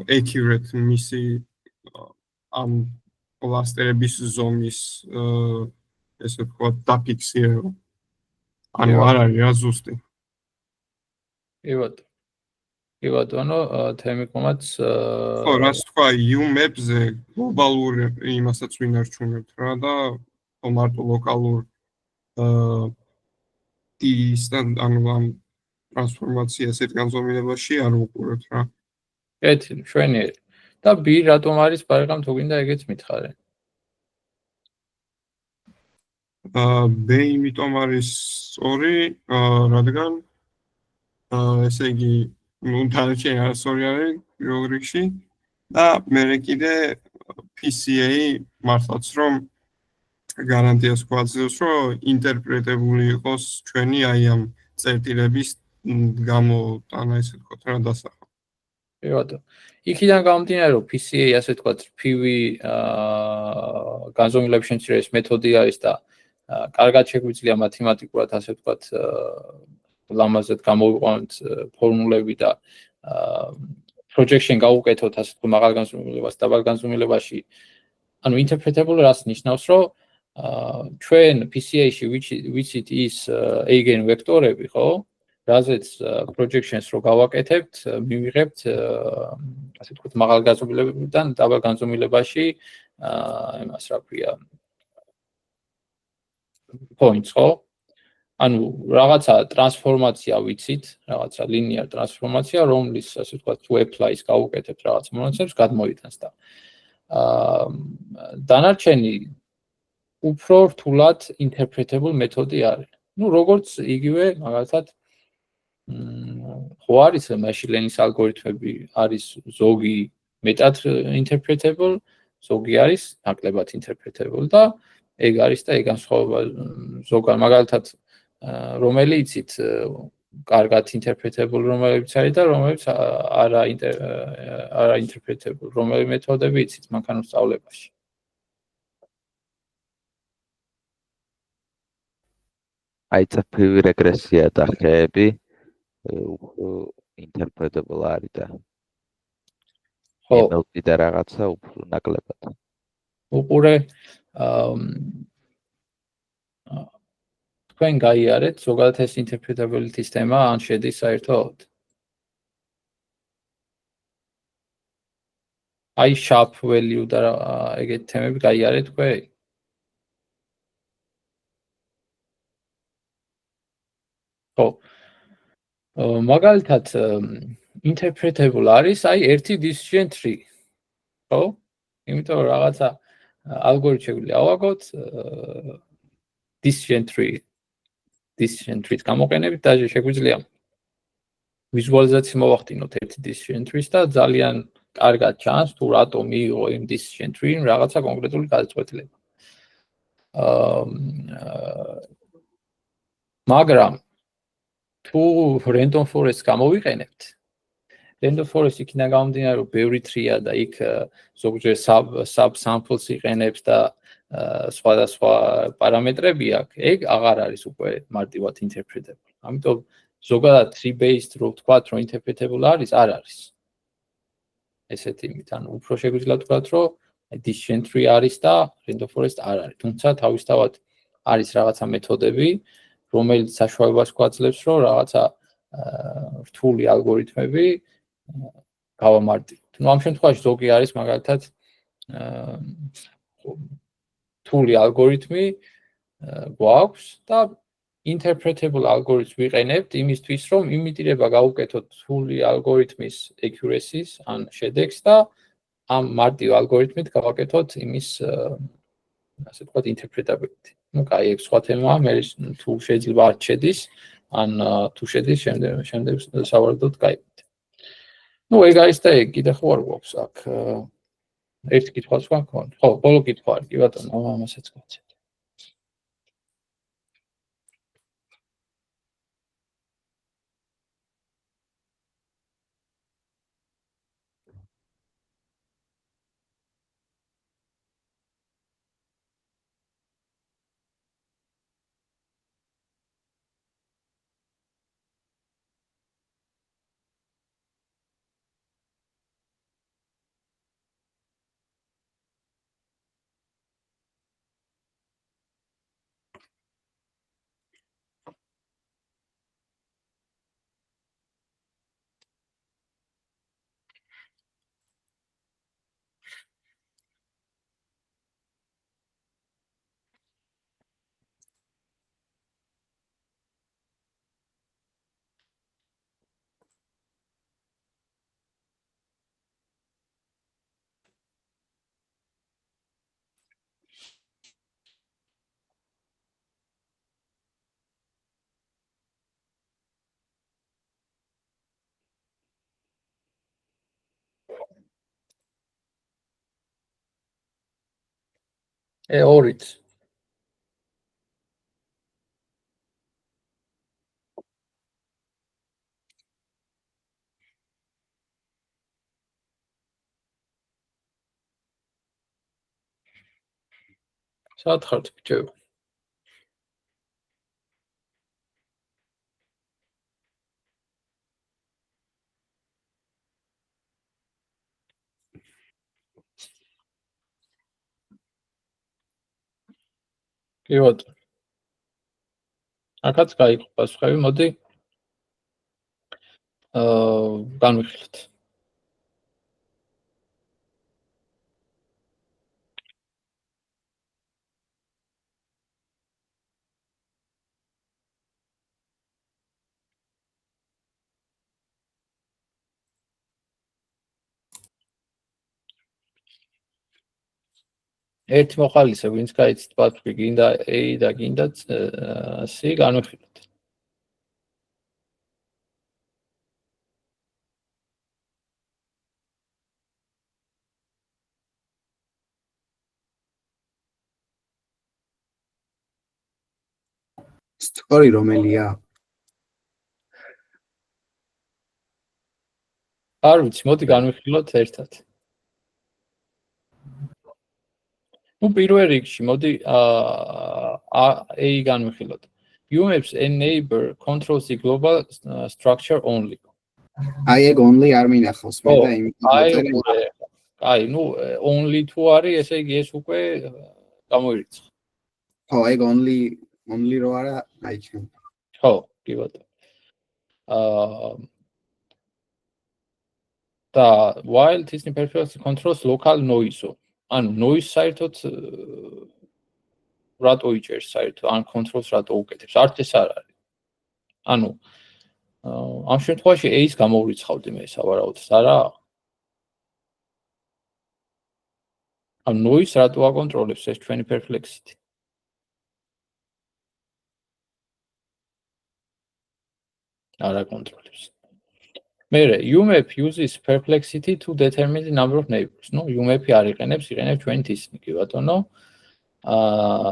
accurate მისი ამ კლასტერების ზომის ესე ვთქვათ დაფიქსირება. ანუ არ არის რა ზუსტი. კი ბატონო, თემიკომაც ხო, რაც თქვა IUM-ებზე გლობალურ იმასაც ვინარჩუნებთ რა და მარტო ლოკალურ ანუ ამ ტრანსფორმაციას ერთ განზომილებაში არ ვუყურებთ რა. კეთილი, მშვენიერი. და B რატომ არის ბარღამ თუ გინდა ეგეც მითხარე? B იმიტომ არის სწორი, რადგან ესე იგი, დანარჩენი არასწორი არის პირველ რიგში და მერე კიდე PCA მართლაც რომ გარანტიას გვაძლევს, რომ ინტერპრეტებული იყოს ჩვენი აი ამ წერტილების გამოტანა, ესე ვთქვათ რა დასახვა. კი ბატონო. იქიდან გამომდინარე, რომ PCA ასე ვთქვათ, PV განზომილების შემცირების მეთოდი არის და კარგად შეგვიძლია მათემატიკურად ასე ვთქვათ ლამაზად გამოვიყვანოთ ფორმულები და projection გავუკეთოთ ასე ვთქვათ მაღალ განზომილებას, დაბალ განზომილებაში. ანუ interpretable რას ნიშნავს, რომ ჩვენ PCA-ში ვიცით ის eigen ვექტორები, ხო? რაზეც projections რო გავაკეთებთ, მივიღებთ ასე ვთქვათ მაღალ განზომილებიდან დაბალ განზომილებაში იმას რა ქვია points, ხო? ანუ რაღაცა ტრანსფორმაცია ვიცით, რაღაცა linear ტრანსფორმაცია, რომლის ასე ვთქვათ თუ apply-ს გავუკეთებთ რაღაც მონაცემს, გადმოიტანს და დანარჩენი უფრო რთულად interpretable მეთოდი არის. ნუ როგორც იგივე მაგალითად ხო არის machine learning-ის ალგორითმები, არის ზოგი მეტად interpretable, ზოგი არის ნაკლებად interpretable და ეგ არის და ეგ განსხვავება ზოგან მაგალითად რომელი იცით კარგად interpretable რომლებიც არის და რომლებიც არა interpretable რომელი მეთოდები იცით მანქანის სწავლებაში. ICPV რეგრესია და ხეები interpretable არის და ხო, MLP და რაღაცა უფრო ნაკლებად. უყურე თქვენ გაიარეთ ზოგადად ეს interpretability-ის თემა ან შედის საერთოდ? აი sharp value და ეგეთ თემები გაიარეთ თქვენ? ხო. მაგალითად interpretable არის აი ერთი decision tree. ხო? იმიტომ რომ რაღაცა ალგორითმი შეგვიძლია ავაგოთ decision tree-ს გამოყენებით და შეგვიძლია ვიზუალიზაცია მოვახდინოთ ერთი decision tree-ს და ძალიან კარგად ჩანს თუ რატომ მიიღო იმ decision tree-მ რაღაცა კონკრეტული გადაწყვეტილება. მაგრამ თუ random forest გამოვიყენებთ, random forest იქიდან გამომდინარე რომ ბევრი tree-ა და იქ ზოგჯერ sub samples იყენებს და სხვადასხვა პარამეტრები აქვს, ეგ აღარ არის უკვე მარტივად interpretable. ამიტომ ზოგადად tree based რო ვთქვათ, რომ interpretable არის, არ არის. ესეთი იმით, ანუ უფრო შეგვიძლია ვთქვათ, რომ decision tree არის და random forest არ არის. თუმცა თავისთავად არის რაღაცა მეთოდები, რომელიც საშუალებას გვაძლევს, რომ რაღაცა რთული ალგორითმები გავამარტივებთ. ნუ ამ შემთხვევაში ზოგი არის მაგალითად რთული ალგორითმი გვაქვს და interpretable algorithm ვიყენებთ იმისთვის, რომ იმიტირება გავუკეთოთ რთული ალგორითმის accuracy-ს ან შედეგს და ამ მარტივ ალგორითმით გავაკეთოთ იმის ასე ვთქვათ interpretability. ნუ კაი, ეგ სხვა თემაა, მე თუ შეიძლება არ შედის, ან თუ შედის შემდეგ სავარაუდოდ კაი. ნუ ეგ არის და ეგ კიდე ხო არ გვაქვს აქ ერთი კითხვაც გვაქვს. ხო, ბოლო კითხვა არის, კი ბატონო, ამასაც გავცეთ. ორიც. სად ხართ ბიჭო? კი ბატონო. აქაც გაიგო პასუხები, მოდი განვიხილოთ. ერთი მოხალისე, ვინც გაიცით პასუხი, გინდა A და გინდა C, განვიხილოთ. სწორი რომელია? არ ვიცი, მოდი განვიხილოთ ერთად. ნუ პირველ რიგში, მოდი A განვიხილოთ. UMAPs enable controls the global structure only. აი ეგ only არ მინახავს მე და იმიტომ აი, ნუ only თუ არის, ესე იგი ეს უკვე გამოირიცხა. ხო, ეგ only რო არა, აი ჩვენ. ხო, კი ბატონო. და while this perfectly controls local noise. ანუ noise საერთოდ რატო იჭერს საერთოდ, ან controls რატო უკეთებს, არც ეს არ არის. ანუ ამ შემთხვევაში A-ს გამოვრიცხავდი მე სავარაუდოდ, არა? ანუ noise რატო აკონტროლებს ეს ჩვენი perplexity? არ აკონტროლებს. მერე, UMAP uses perplexity to determine the number of neighbors. ნუ UMAP არ იყენებს ჩვენი TSN, კი ბატონო.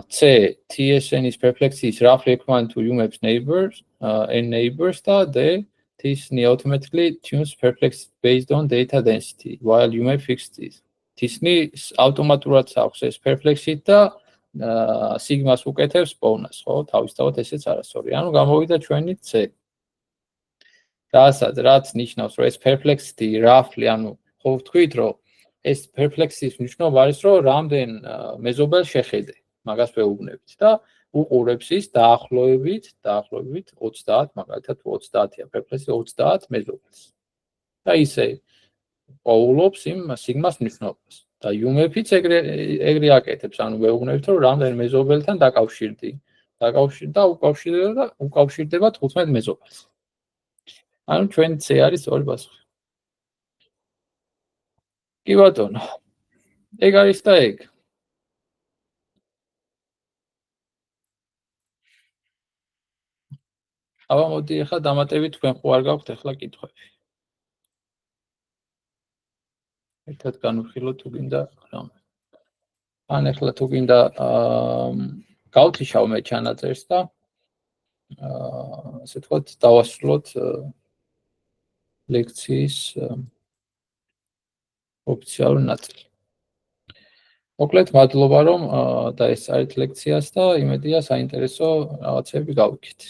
C, TSN's perplexity is roughly equivalent to UMAP's neighbors, n neighbors და D, TSN automatically tunes perplexity based on data density, while UMAP fixes this. TSN ავტომატურად აქვს ეს perplexity და sigma-ს უკეთებს პოვნას, ხო? თავისთავად ესეც არასწორი. ანუ გამოვიდა ჩვენი C. რასაც რაც ნიშნავს, რომ ეს perplexity roughly, ანუ ხო ვთქვით, რომ ეს perplexity-ის მნიშვნელობა არის, რომ რამდენ მეზობელს შეხედე, მაგას ვეუბნებით და უყურებს ის დაახლოებით 30, მაგალითად 30-ია ფერფლესი 30 მეზობელს. და ისე პოულობს იმ სიგმას მნიშვნელობას. და UMF-იც ეგრე აკეთებს, ანუ ვეუბნებით, რომ რამდენი მეზობელთან დაკავშირდი და უკავშირდება 15 მეზობელს. ანუ ჩვენ C არის სწორი პასუხი. კი ბატონო. ეგ არის და ეგ. აბა მოდი ახლა დამატებით თქვენ ხო არ გაქვთ ახლა კითხვები. ერთად განვიხილოთ თუ გინდა რამე. ან ახლა თუ გინდა გავთიშავ მე ჩანაწერს და ასე ვთქვათ დავასრულოთ ლექციის ოფიციალური ნაწილი. მოკლედ მადლობა რომ დაესწარით ლექციას და იმედია საინტერესო რაღაცები გავიქეთ.